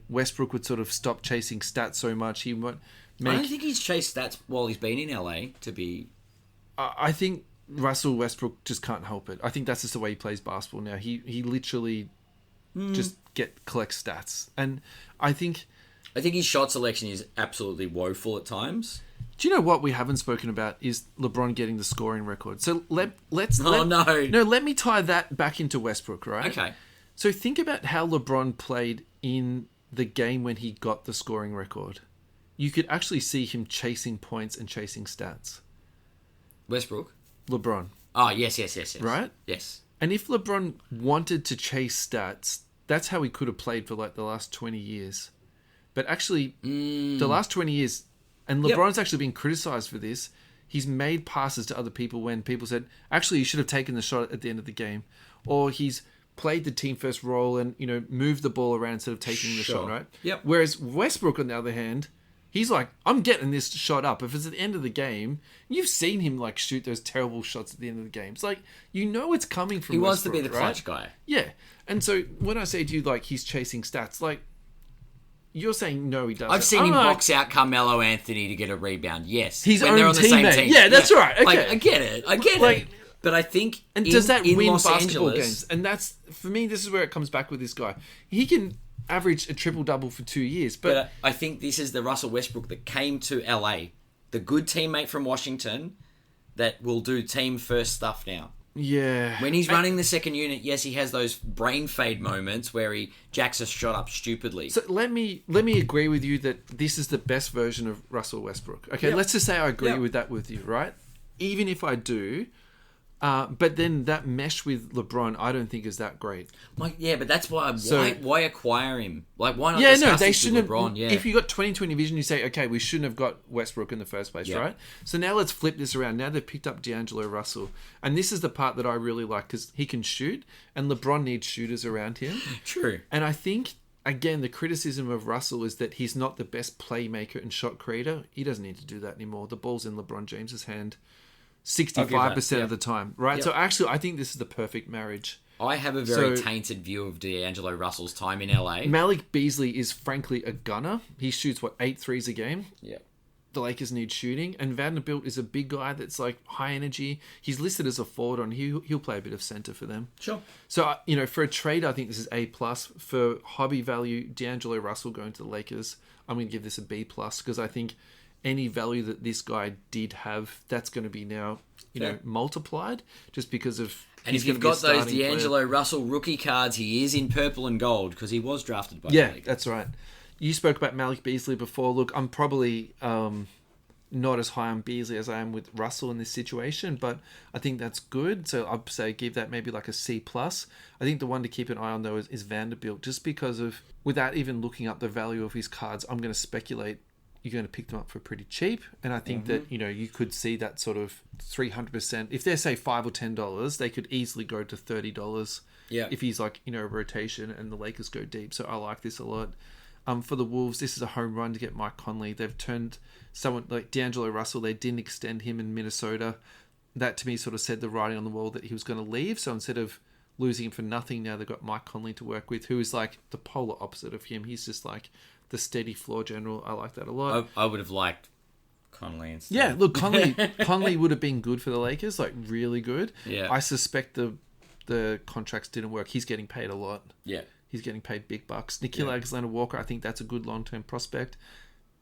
Westbrook would sort of stop chasing stats so much. He would make. I don't think he's chased stats while he's been in LA. I think Russell Westbrook just can't help it. I think that's just the way he plays basketball now. He literally just collects stats, and I think his shot selection is absolutely woeful at times. Do you know what we haven't spoken about is LeBron getting the scoring record. So let's no. Let me tie that back into Westbrook, right? Okay. So think about how LeBron played in the game when he got the scoring record. You could actually see him chasing points and chasing stats. Westbrook? LeBron. Oh, yes. Right? Yes. And if LeBron wanted to chase stats, that's how he could have played for like the last 20 years. But actually, the last 20 years, and LeBron's actually been criticised for this, he's made passes to other people when people said, actually, you should have taken the shot at the end of the game. Or he's played the team first role and, moved the ball around instead of taking the shot, right? Yep. Whereas Westbrook, on the other hand, he's like, I'm getting this shot up. If it's at the end of the game, you've seen him like shoot those terrible shots at the end of the game. It's like, it's coming from He wants Westbrook, to be the clutch right? guy. Yeah. And so when I say to you, like, he's chasing stats, like, you're saying no, he doesn't. I've seen him box out Carmelo Anthony to get a rebound. Yes, his when own they're on the same teammate. team. Yeah, that's right. Okay. Like, I get it. But I think does that win Los basketball Angeles, games? And that's, for me, this is where it comes back with this guy. He can average a triple-double for 2 years. But I think this is the Russell Westbrook that came to LA, the good teammate from Washington that will do team first stuff now. Yeah. When he's running the second unit, yes, he has those brain fade moments where he jacks a shot up stupidly. So let me agree with you that this is the best version of Russell Westbrook. Okay, let's just say I agree with that with you, right? Even if I do, but then that mesh with LeBron, I don't think is that great. But that's why why acquire him? Like, why not? They shouldn't have. LeBron, If you got 20/20 vision, you say, okay, we shouldn't have got Westbrook in the first place, right? So now let's flip this around. Now they've picked up D'Angelo Russell, and this is the part that I really like because he can shoot, and LeBron needs shooters around him. True. And I think, again, the criticism of Russell is that he's not the best playmaker and shot creator. He doesn't need to do that anymore. The ball's in LeBron James's hand 65% of the time, right? So actually, I think this is the perfect marriage. I have a very tainted view of D'Angelo Russell's time in LA. Malik Beasley is frankly a gunner. He shoots, 8 threes a game? Yeah. The Lakers need shooting. And Vanderbilt is a big guy that's like high energy. He's listed as a forward on. He'll play a bit of center for them. Sure. So, for a trade, I think this is A+. For hobby value, D'Angelo Russell going to the Lakers, I'm going to give this a B+, because I think any value that this guy did have, that's going to be now, multiplied just because of. And if you've got those D'Angelo Russell rookie cards, he is in purple and gold because he was drafted by the league. That's right. You spoke about Malik Beasley before. Look, I'm probably not as high on Beasley as I am with Russell in this situation, but I think that's good. So I'd say give that maybe like a C+. I think the one to keep an eye on, though, is Vanderbilt, just because of, without even looking up the value of his cards, I'm going to speculate you're going to pick them up for pretty cheap. And I think that, you could see that sort of 300%. If they're, say, $5 or $10, they could easily go to $30 if he's like, rotation and the Lakers go deep. So I like this a lot. For the Wolves, this is a home run to get Mike Conley. They've turned someone like D'Angelo Russell. They didn't extend him in Minnesota. That, to me, sort of said the writing on the wall that he was going to leave. So instead of losing him for nothing, now they've got Mike Conley to work with, who is like the polar opposite of him. He's just like the steady floor general. I like that a lot. I would have liked Conley instead. Yeah, look, Conley would have been good for the Lakers, like really good. Yeah. I suspect the contracts didn't work. He's getting paid a lot. Yeah. He's getting paid big bucks. Nikhil Alexander-Walker, I think that's a good long-term prospect.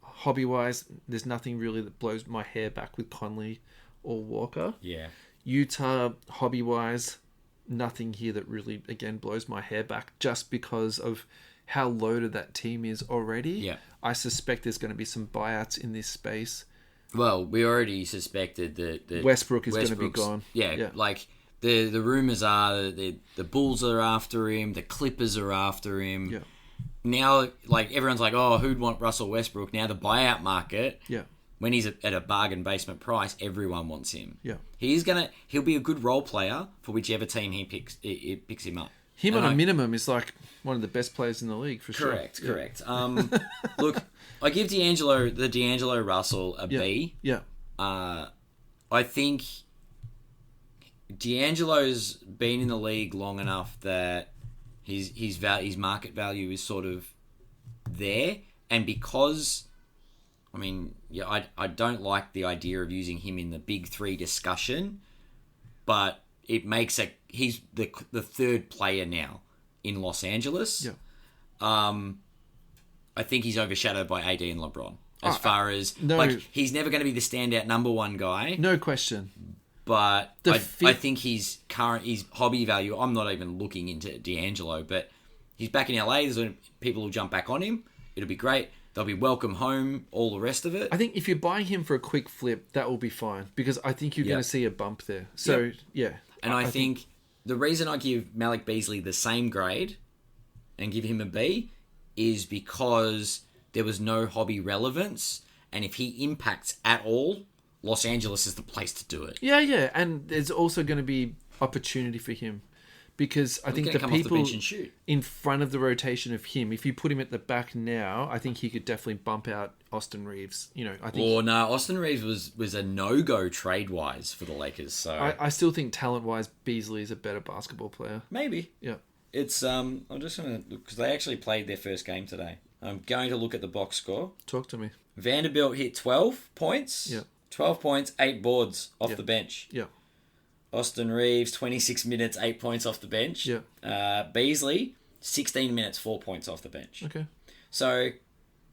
Hobby-wise, there's nothing really that blows my hair back with Conley or Walker. Yeah. Utah, hobby-wise, nothing here that really, again, blows my hair back just because of how loaded that team is already. Yeah. I suspect there's going to be some buyouts in this space. Well, we already suspected that Westbrook is going to be gone. Yeah, like the rumors are that the Bulls are after him, the Clippers are after him. Yeah. Now, like, everyone's like, oh, who'd want Russell Westbrook? Now the buyout market, when he's at a bargain basement price, everyone wants him. Yeah. He'll be a good role player for whichever team he picks him up. Him on a minimum is like one of the best players in the league for sure. Correct. Look, I give D'Angelo Russell a B. Yeah. I think D'Angelo's been in the league long enough that his market value is sort of there, and because I don't like the idea of using him in the big three discussion, but it makes he's the third player now in Los Angeles. Yeah. I think he's overshadowed by AD and LeBron. as far as he's never going to be the standout number one guy. No question. But I think his hobby value. I'm not even looking into D'Angelo, but he's back in LA. There's people will jump back on him. It'll be great. They'll be welcome home. All the rest of it. I think if you're buying him for a quick flip, that will be fine because I think you're going to see a bump there. So yeah, and I think the reason I give Malik Beasley the same grade and give him a B is because there was no hobby relevance, and if he impacts at all, Los Angeles is the place to do it. Yeah, and there's also going to be opportunity for him because I think the people in front of the rotation of him, if you put him at the back now, I think he could definitely bump out Austin Reeves. I think. Austin Reeves was a no-go trade-wise for the Lakers. So I still think talent-wise, Beasley is a better basketball player. Maybe. Yeah. It's I'm just gonna because they actually played their first game today. I'm going to look at the box score. Talk to me. Vanderbilt hit 12 points. Yeah. 12 points, 8 boards off the bench. Yeah. Austin Reeves, 26 minutes, 8 points off the bench. Yeah. Beasley, 16 minutes, 4 points off the bench. Okay. So,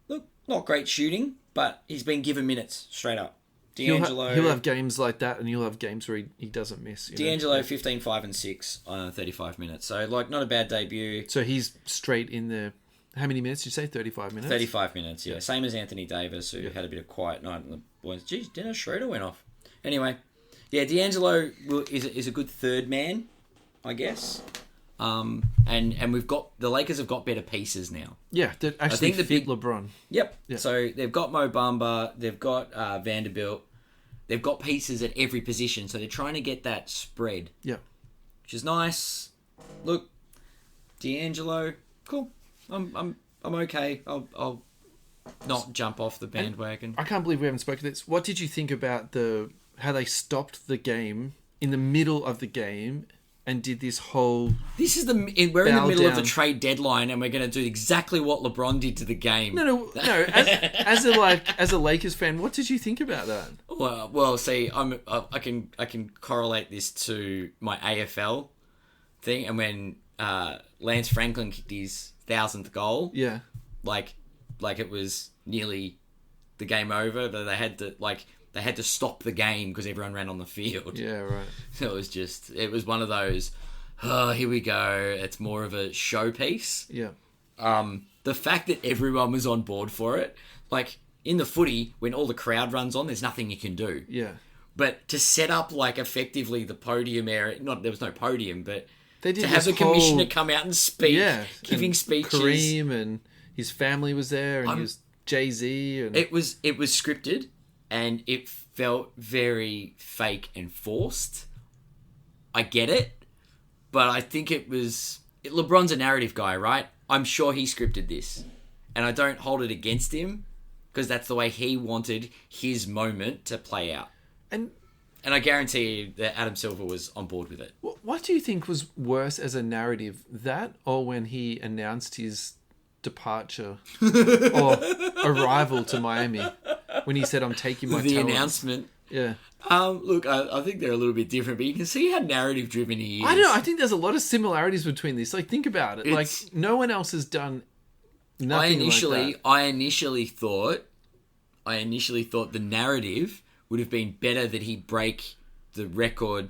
look, not great shooting, but he's been given minutes straight up. D'Angelo... He'll have games like that, and he'll have games where he doesn't miss. D'Angelo, 15, 5, and 6 on 35 minutes. So, not a bad debut. So, he's straight in there. How many minutes did you say? 35 minutes? 35 minutes, yeah. Same as Anthony Davis, who had a bit of quiet night in the boys. Geez, Dennis Schroeder went off. Anyway, yeah, D'Angelo is a good third man, I guess. And we've got... The Lakers have got better pieces now. Yeah, that actually fit LeBron. Yep. Yeah. So, they've got mo.bamba, they've got Vanderbilt, they've got pieces at every position, so they're trying to get that spread. Yeah. Which is nice. Look, D'Angelo, cool. I'm okay. I'll not jump off the bandwagon. I can't believe we haven't spoken to this. What did you think about how they stopped the game in the middle of the game and did this whole? We're in the middle of the trade deadline, and we're going to do exactly what LeBron did to the game. No. As a Lakers fan, what did you think about that? Well, see, I can correlate this to my AFL thing, and when Lance Franklin kicked his 1,000th goal. Yeah. Like it was nearly the game over, but they had to stop the game because everyone ran on the field. Yeah, right. So it was one of those, here we go. It's more of a showpiece. Yeah. The fact that everyone was on board for it, like in the footy, when all the crowd runs on, there's nothing you can do. Yeah. But to set up effectively the podium area, there was no podium, but they did to have the commissioner come out and speak, giving speeches. Kareem and his family was there, and he was Jay-Z. And... It was scripted, and it felt very fake and forced. I get it, but I think LeBron's a narrative guy, right? I'm sure he scripted this, and I don't hold it against him because that's the way he wanted his moment to play out. And I guarantee you that Adam Silver was on board with it. What do you think was worse as a narrative? That or when he announced his departure or arrival to Miami? When he said, I'm taking my talents. Announcement. Yeah. Look, I think they're a little bit different, but you can see how narrative driven he is. I don't know. I think there's a lot of similarities between this. Think about it. No one else has done nothing like that. I initially thought the narrative would have been better that he break the record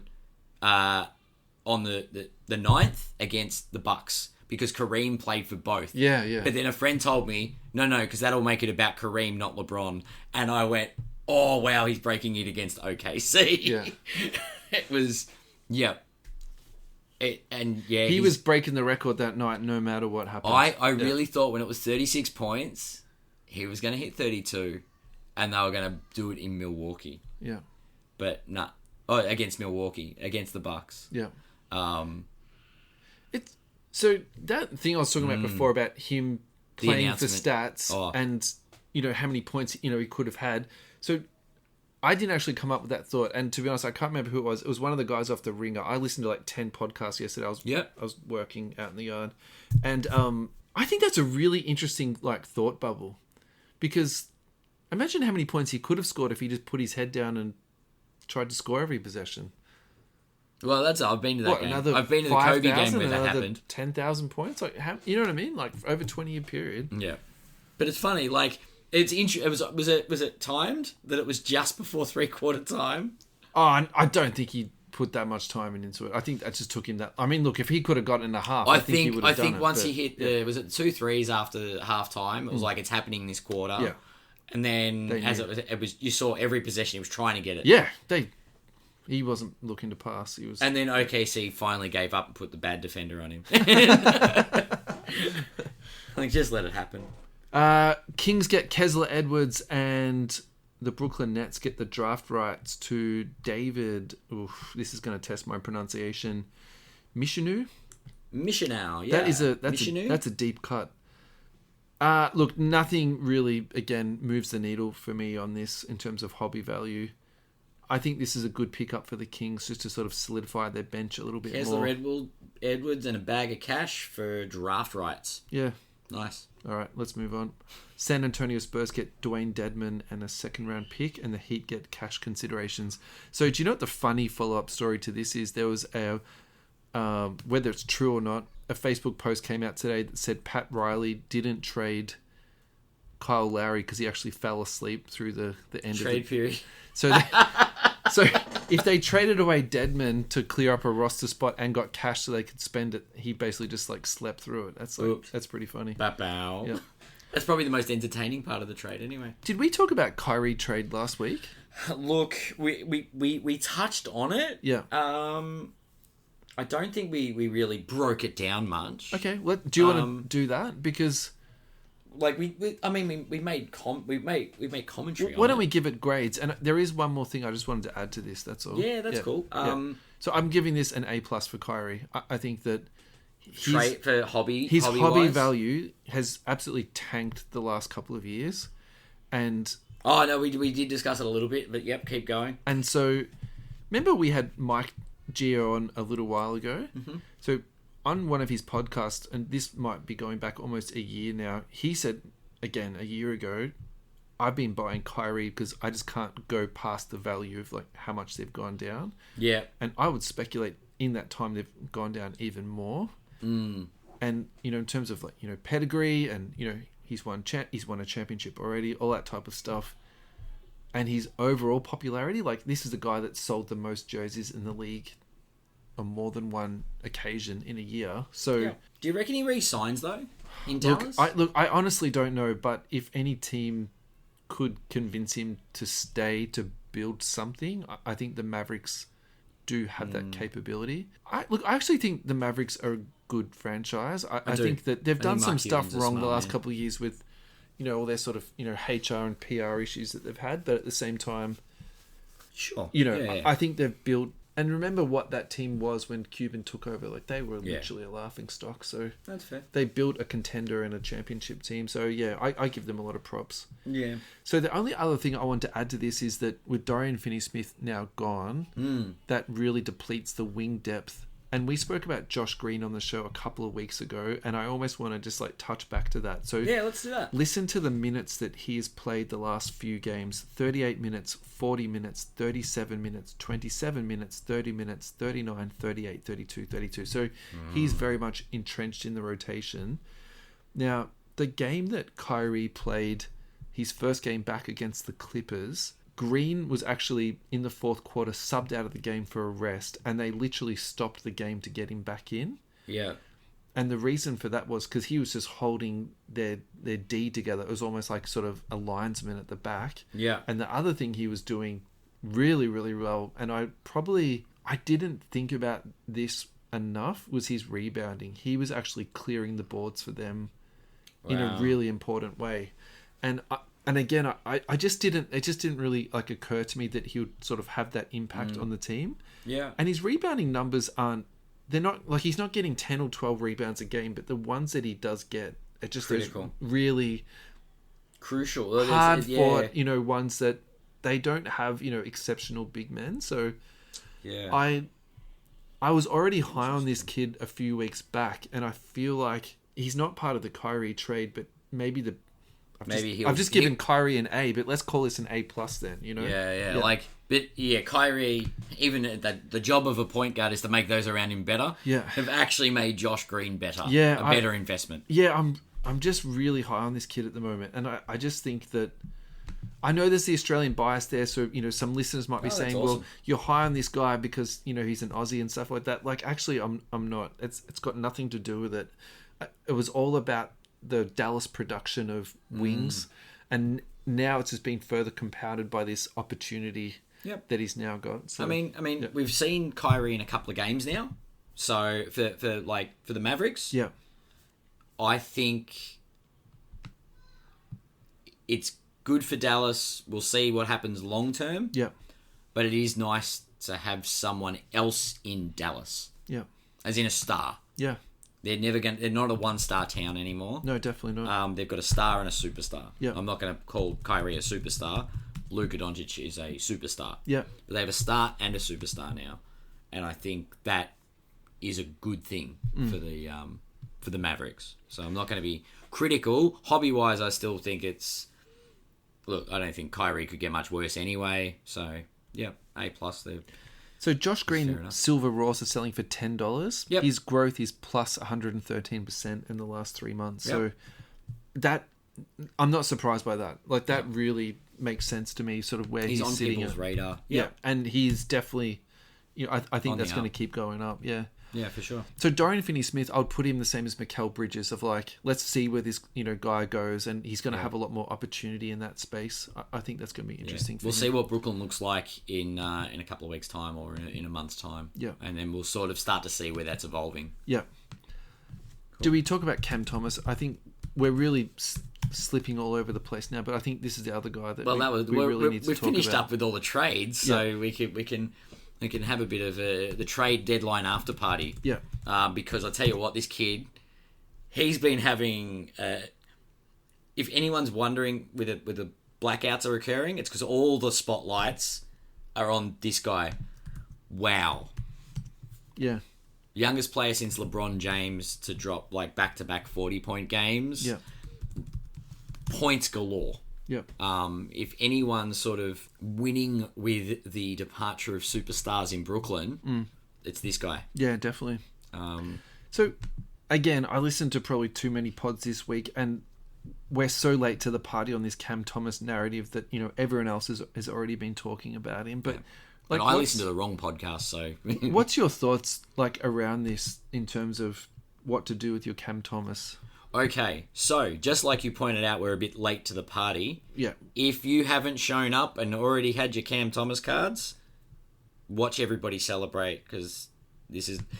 on the 9th against the Bucks because Kareem played for both. Yeah. But then a friend told me, no, because that'll make it about Kareem, not LeBron. And I went, oh, wow, he's breaking it against OKC. Yeah. It was, yeah. He was breaking the record that night no matter what happened. I really thought when it was 36 points, he was going to hit 32. And they were going to do it in Milwaukee. Yeah. But nah. Oh, against Milwaukee. Against the Bucks. Yeah. So that thing I was talking about before about him playing for stats and, how many points, he could have had. So I didn't actually come up with that thought. And to be honest, I can't remember who it was. It was one of the guys off the Ringer. I listened to 10 podcasts yesterday. I was working out in the yard. And I think that's a really interesting thought bubble. Because... imagine how many points he could have scored if he just put his head down and tried to score every possession. Well, I've been to that game. I've been to the Kobe game where that happened. 10,000 points? You know what I mean? Over a 20-year period. Yeah. But it's funny, It's was it timed that it was just before 3/4 time? Oh, I don't think he put that much time into it. I think that just took him that. I mean, look, if he could have gotten a half, I think he would have done it. I think once he hit was it 2 threes after half time? It was like it's happening this quarter. Yeah. And then it was you saw every possession he was trying to get it. Yeah, he wasn't looking to pass. He was. And then OKC finally gave up and put the bad defender on him. Like, just let it happen. Kings get Kessler Edwards and the Brooklyn Nets get the draft rights to David. Oof, this is going to test my pronunciation. Mishanu, yeah. That's a deep cut. Look, nothing really again moves the needle for me on this in terms of hobby value. I think this is a good pickup for the Kings just to sort of solidify their bench a little bit more. Kessler Edwards and a bag of cash for draft rights. Yeah. Nice. All right, let's move on. San Antonio Spurs get Dwayne Dedman and a second-round pick, and the Heat get cash considerations. So do you know what the funny follow-up story to this is? There was a, whether it's true or not, a Facebook post came out today that said Pat Riley didn't trade Kyle Lowry because he actually fell asleep through the end of the trade period. So if they traded away Dedman to clear up a roster spot and got cash so they could spend it, he basically just like slept through it. That's pretty funny. Bow. Yeah. That's probably the most entertaining part of the trade anyway. Did we talk about Kyrie trade last week? Look, we touched on it. Yeah. I don't think we really broke it down much. Okay. Do you want to do that? Because like we made commentary. Why don't we give it grades? And there is one more thing I just wanted to add to this. That's all. Yeah, that's cool. So I'm giving this an A+ for Kyrie. I think that his hobby value has absolutely tanked the last couple of years, and we did discuss it a little bit, but yep, keep going. And so, remember we had Mike Gio on a little while ago. Mm-hmm. So on one of his podcasts, and this might be going back almost a year now, he said again a year ago, I've been buying Kyrie because I just can't go past the value of like how much they've gone down. Yeah, and I would speculate in that time they've gone down even more. Mm. And in terms of like pedigree, and he's won a championship already, all that type of stuff, and his overall popularity, like this is the guy that sold the most jerseys in the league on more than one occasion in a year. So, yeah. Do you reckon he re-signs though in Dallas? I honestly don't know, but if any team could convince him to stay to build something, I think the Mavericks do have that capability. I actually think the Mavericks are a good franchise. I think that they've done some stuff wrong the last couple of years with, all their sort of, HR and PR issues that they've had. But at the same time, sure, I think they've built. And remember what that team was when Cuban took over. Like they were literally a laughing stock. So that's fair. They built a contender and a championship team. So yeah, I give them a lot of props. Yeah. So the only other thing I want to add to this is that with Dorian Finney-Smith now gone, that really depletes the wing depth. And we spoke about Josh Green on the show a couple of weeks ago, and I almost want to just like touch back to that. So yeah, let's do that. Listen to the minutes that he has played the last few games: 38 minutes, 40 minutes, 37 minutes, 27 minutes, 30 minutes, 39, 38, 32, 32. So he's very much entrenched in the rotation. Now, the game that Kyrie played, his first game back against the Clippers, Green was actually in the fourth quarter subbed out of the game for a rest, and they literally stopped the game to get him back in. Yeah. And the reason for that was because he was just holding their D together. It was almost like sort of a linesman at the back. Yeah. And the other thing he was doing really, really well, and I didn't think about this enough, was his rebounding. He was actually clearing the boards for them in a really important way. And again, I just didn't. It just didn't really occur to me that he would sort of have that impact on the team. Yeah. And his rebounding numbers aren't. They're not like he's not getting 10 or 12 rebounds a game, but the ones that he does get are just critical, really crucial, hard fought. Ones that they don't have. Exceptional big men. So yeah, I was already high on this kid a few weeks back, and I feel like he's not part of the Kyrie trade, but maybe the. I've just given Kyrie an A, but let's call this an A+ then, Yeah. Kyrie, even the job of a point guard is to make those around him better. Yeah. Have actually made Josh Green better. Yeah. A better investment. Yeah, I'm just really high on this kid at the moment, and I just think that I know there's the Australian bias there, so some listeners might be saying, awesome. "Well, you're high on this guy because he's an Aussie and stuff like that." Like, actually, I'm not. It's got nothing to do with it. It was all about the Dallas production of wings, and now it's just been further compounded by this opportunity that he's now got. So, I mean, we've seen Kyrie in a couple of games now. So for the Mavericks, yeah, I think it's good for Dallas. We'll see what happens long term. yeah, But it is nice to have someone else in Dallas, yeah, as in a star. yeah. They're not a one-star town anymore. No, definitely not. They've got a star and a superstar. Yeah. I'm not going to call Kyrie a superstar. Luka Doncic is a superstar. Yeah, But they have a star and a superstar now, and I think that is a good thing for the Mavericks. So I'm not going to be critical. Hobby-wise, I still think it's... Look, I don't think Kyrie could get much worse anyway. So, yeah, A+. So Josh Green silver raws are selling for $10. Yep. His growth is plus 113% in the last 3 months. Yep. So that I'm not surprised by that. Like, that really makes sense to me. Sort of where he's on sitting people's radar. Yeah, and he's definitely, I think On that's the going to up. keep going up. Yeah. Yeah, for sure. So Dorian Finney-Smith, I would put him the same as Mikal Bridges of like, let's see where this guy goes, and he's going to have a lot more opportunity in that space. I think that's going to be interesting. For We'll him. see what Brooklyn looks like in a couple of weeks' time or in a month's time. Yeah. And then we'll sort of start to see where that's evolving. Yeah. Cool. Do we talk about Cam Thomas? I think we're really slipping all over the place now, but I think this is the other guy that we really need to talk about. We've finished up with all the trades, so we can have a bit of the trade deadline after party. Yeah. Because I tell you what, this kid, he's been having. If anyone's wondering whether the blackouts are occurring, it's because all the spotlights are on this guy. Wow. Yeah. Youngest player since LeBron.James to drop like back-to-back 40-point games. Yeah. Points galore. Yep. If anyone's sort of winning with the departure of superstars in Brooklyn, it's this guy. Yeah, definitely. So, again, I listened to probably too many pods this week, and we're so late to the party on this Cam Thomas narrative that everyone else has already been talking about him. But like, I listened to the wrong podcast, so what's your thoughts like around this in terms of what to do with your Cam Thomas? Okay, so just like you pointed out, we're a bit late to the party. Yeah. If you haven't shown up and already had your Cam Thomas cards, watch everybody celebrate because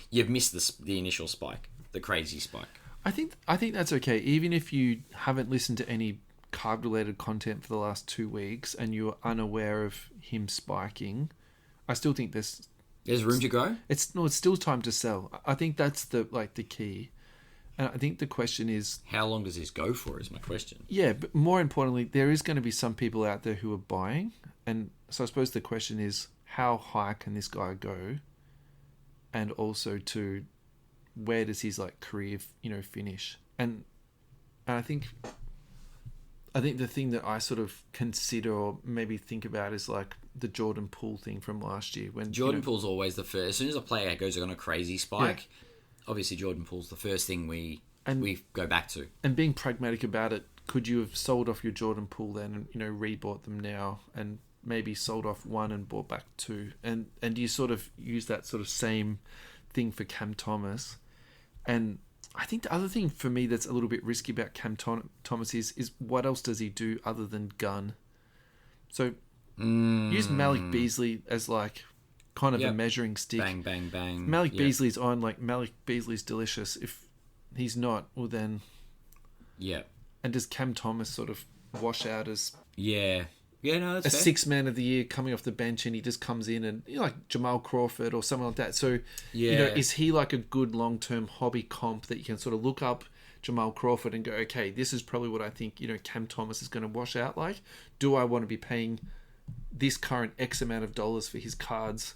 you've missed the initial spike, the crazy spike. I think that's okay, even if you haven't listened to any card related content for the last 2 weeks and you're unaware of him spiking. I still think there's room to grow. It's still time to sell. I think that's the key. And I think the question is... How long does this go for is my question. Yeah, but more importantly, there is going to be some people out there who are buying. And so I suppose the question is, how high can this guy go? And also to, where does his career, finish? And I think the thing that I sort of consider or maybe think about is the Jordan Poole thing from last year. When Jordan Poole's always the first. As soon as a player goes on a crazy spike... Yeah. Obviously, Jordan Poole's the first thing we go back to. And being pragmatic about it, could you have sold off your Jordan Poole then and, rebought them now and maybe sold off one and bought back two? And you sort of use that sort of same thing for Cam Thomas. And I think the other thing for me that's a little bit risky about Cam Thomas is what else does he do other than gun? So use Malik Beasley as kind of a measuring stick. Bang, bang, bang. Malik Beasley's on, Malik Beasley's delicious. If he's not, well then... Yeah. And does Cam Thomas sort of wash out as... Yeah. Yeah, no, that's a fair. Sixth man of the year coming off the bench and he just comes in and, like Jamal Crawford or someone like that. So, is he a good long-term hobby comp that you can sort of look up Jamal Crawford and go, okay, this is probably what I think, Cam Thomas is going to wash out like? Do I want to be paying this current X amount of dollars for his cards?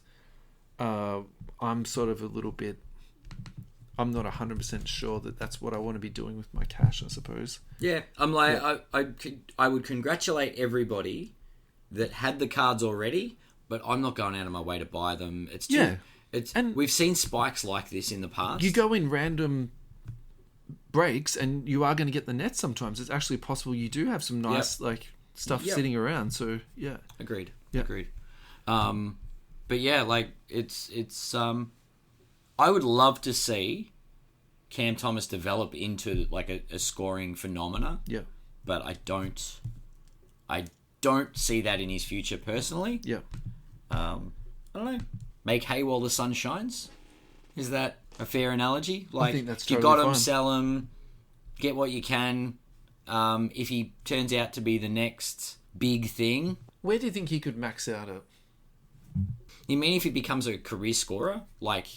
I'm sort of a little bit... I'm not 100% sure that that's what I want to be doing with my cash, I suppose. Yeah, I'm like... Yeah. I would congratulate everybody that had the cards already, but I'm not going out of my way to buy them. It's too... Yeah. And we've seen spikes like this in the past. You go in random breaks, and you are going to get the net sometimes. It's actually possible you do have some nice stuff sitting around. So yeah, agreed. But yeah, like it's I would love to see Cam Thomas develop into like a scoring phenomena. Yeah, but I don't see that in his future personally. Yeah. I don't know. Make hay while the sun shines. Is that a fair analogy? Like, I think that's if you totally got him, fine. sell him, get what you can. If he turns out to be the next big thing. Where do you think he could max out at? You mean if he becomes a career scorer? Like,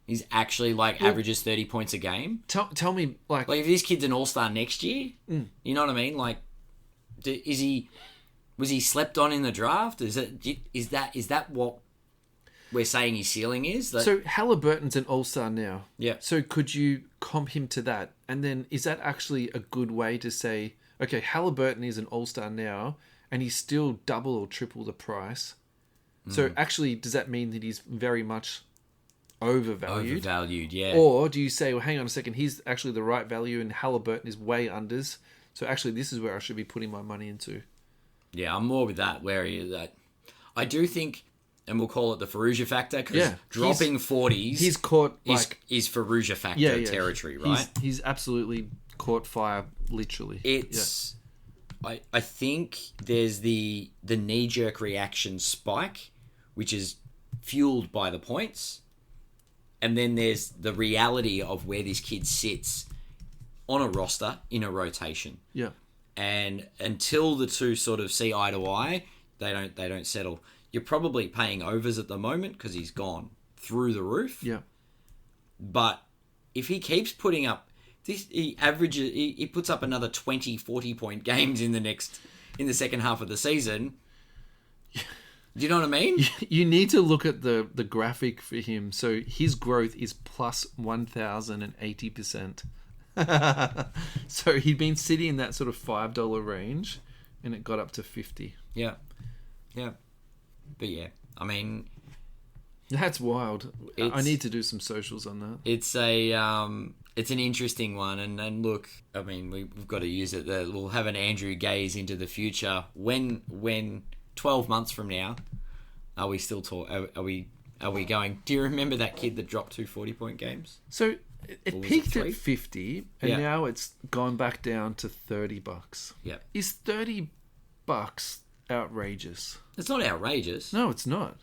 he's actually, averages 30 points a game? Tell me, like Like, if this kid's an all-star next year, you know what I mean? Like, was he slept on in the draft? Is that what we're saying his ceiling is? So Halliburton's an all-star now. Yeah. So could you comp him to that? And then is that actually a good way to say, okay, Halliburton is an all-star now, and he's still double or triple the price? So actually, does that mean that he's very much overvalued? Overvalued, yeah. Or do you say, well, hang on a second, he's actually the right value and Halliburton is way unders, so actually this is where I should be putting my money into? Yeah, I'm more with that, wary of that. I do think, and we'll call it the Ferrugia factor, because dropping 40s he's caught is Ferrugia factor territory, right? He's absolutely caught fire, literally. It's... I think there's the knee-jerk reaction spike, which is fueled by the points. And then there's the reality of where this kid sits on a roster in a rotation. Yeah. And until the two sort of see eye to eye, they don't settle. You're probably paying overs at the moment because he's gone through the roof. Yeah. But if he keeps putting up this, he puts up another 20, 40-point games in the second half of the season. Do you know what I mean? You need to look at the graphic for him. So his growth is plus 1,080%. So he'd been sitting in that sort of $5 range, and it got up to 50. Yeah. But yeah, I mean, that's wild. I need to do some socials on that. It's an interesting one, and look, I mean, we've got to use it. We'll have an Andrew gaze into the future. When 12 months from now, are we still are we going? Do you remember that kid that dropped 2 40-point games? So it peaked at 50, and now it's gone back down to $30. Yeah, is $30 outrageous? It's not outrageous. No, it's not.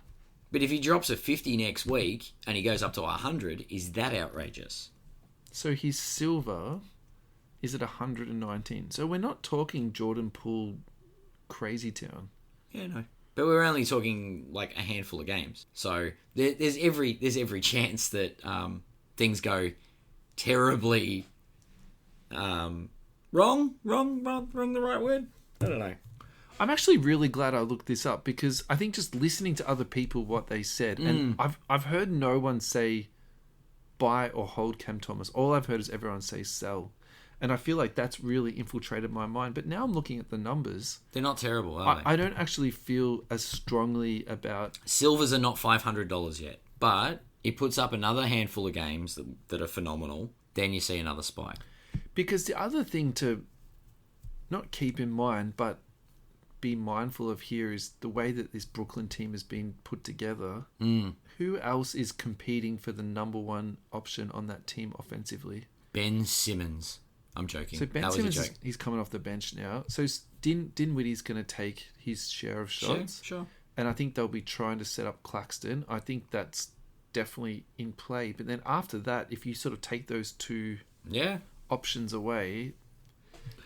But if he drops a 50 next week and he goes up to 100, is that outrageous? So his silver is at 119. So we're not talking Jordan Poole crazy town. Yeah, no. But we're only talking like a handful of games. So there's every chance that things go terribly wrong the right word? I don't know. I'm actually really glad I looked this up, because I think just listening to other people what they said, and I've heard no one say buy or hold Cam Thomas. All I've heard is everyone say sell. And I feel like that's really infiltrated my mind. But now I'm looking at the numbers. They're not terrible, are they? I don't actually feel as strongly about... Silvers are not $500 yet. But it puts up another handful of games that are phenomenal. Then you see another spike. Because the other thing to not keep in mind, but be mindful of here, is the way that this Brooklyn team has been put together. Who else is competing for the number one option on that team offensively? Ben Simmons. I'm joking. So Ben Simmons, he's coming off the bench now. So Dinwiddie's going to take his share of shots. Sure. And I think they'll be trying to set up Claxton. I think that's definitely in play. But then after that, if you sort of take those two options away...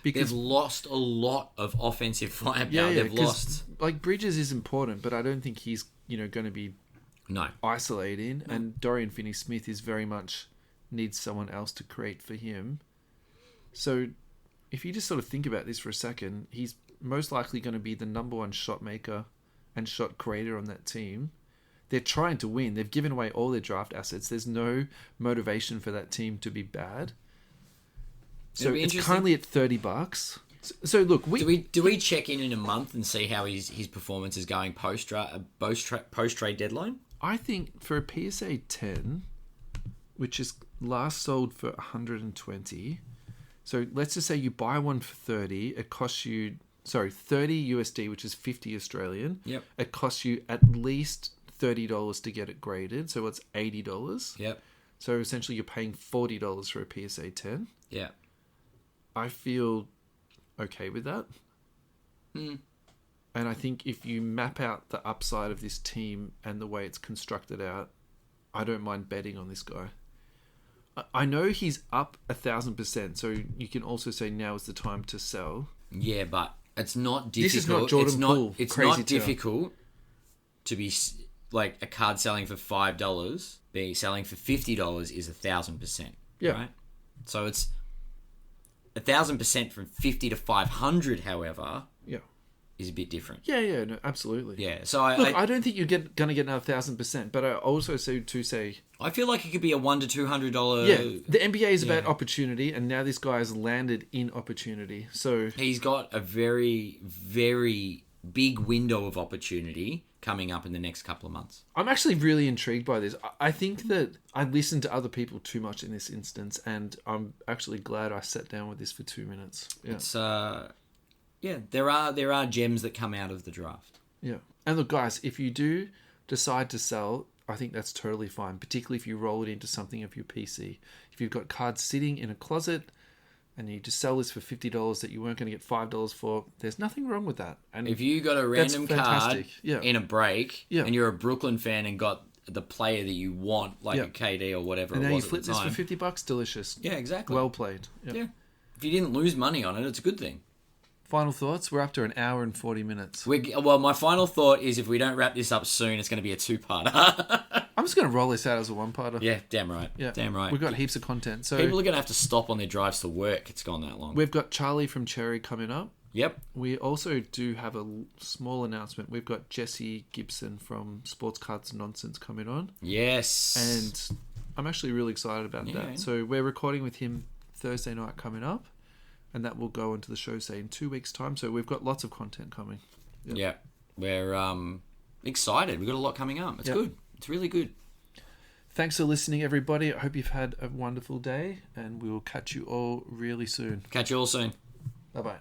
Because they've lost a lot of offensive firepower. They've lost... Like, Bridges is important, but I don't think he's going to be isolating. No. And Dorian Finney-Smith is very much needs someone else to create for him. So if you just sort of think about this for a second, he's most likely going to be the number one shot maker and shot creator on that team. They're trying to win. They've given away all their draft assets. There's no motivation for that team to be bad. So it's currently at $30. So look, do we check in a month and see how his performance is going post trade deadline? I think for a PSA 10, which is last sold for 120. So let's just say you buy one for 30. It costs you, 30 USD, which is 50 Australian. Yep. It costs you at least $30 to get it graded. So it's $80. Yep. So essentially you're paying $40 for a PSA 10. Yeah. I feel okay with that. And I think if you map out the upside of this team and the way it's constructed out, I don't mind betting on this guy. I know he's up 1,000%, so you can also say now is the time to sell. Yeah, but it's not difficult. This is not Jordan Poole. It's not difficult to be like a card selling for $5, being selling for $50 is 1,000%. Yeah. Right. So it's 1,000% from 50 to 500. However, yeah, is a bit different. Yeah, no, absolutely. Yeah. So I don't think you're going to get another 1,000%, but I also say I feel like it could be a $100 to $200. Yeah, the NBA is about opportunity, and now this guy has landed in opportunity. So he's got a very, very big window of opportunity coming up in the next couple of months. I'm actually really intrigued by this. I think that I listened to other people too much in this instance, and I'm actually glad I sat down with this for 2 minutes. Yeah. It's there are gems that come out of the draft. Yeah. And look, guys, if you do decide to sell, I think that's totally fine, particularly if you roll it into something of your PC. If you've got cards sitting in a closet and you just sell this for $50 that you weren't going to get $5 for, there's nothing wrong with that. And if you got a random card in a break and you're a Brooklyn fan and got the player that you want, like a KD or whatever and it now was you flip at the time, this for $50, delicious. Yeah, exactly. Well played. Yeah. If you didn't lose money on it, it's a good thing. Final thoughts? We're up to an hour and 40 minutes. Well, my final thought is if we don't wrap this up soon, it's going to be a two-parter. I'm just going to roll this out as a one-parter. Yeah, damn right. Yeah. Damn right. We've got heaps of content. So people are going to have to stop on their drives to work. It's gone that long. We've got Charlie from Cherry coming up. Yep. We also do have a small announcement. We've got Jesse Gibson from Sports Cards Nonsense coming on. Yes. And I'm actually really excited about that. So we're recording with him Thursday night coming up. And that will go into the show, say, in 2 weeks' time. So we've got lots of content coming. Yep. Yeah. We're excited. We've got a lot coming up. It's good. It's really good. Thanks for listening, everybody. I hope you've had a wonderful day. And we will catch you all really soon. Catch you all soon. Bye-bye.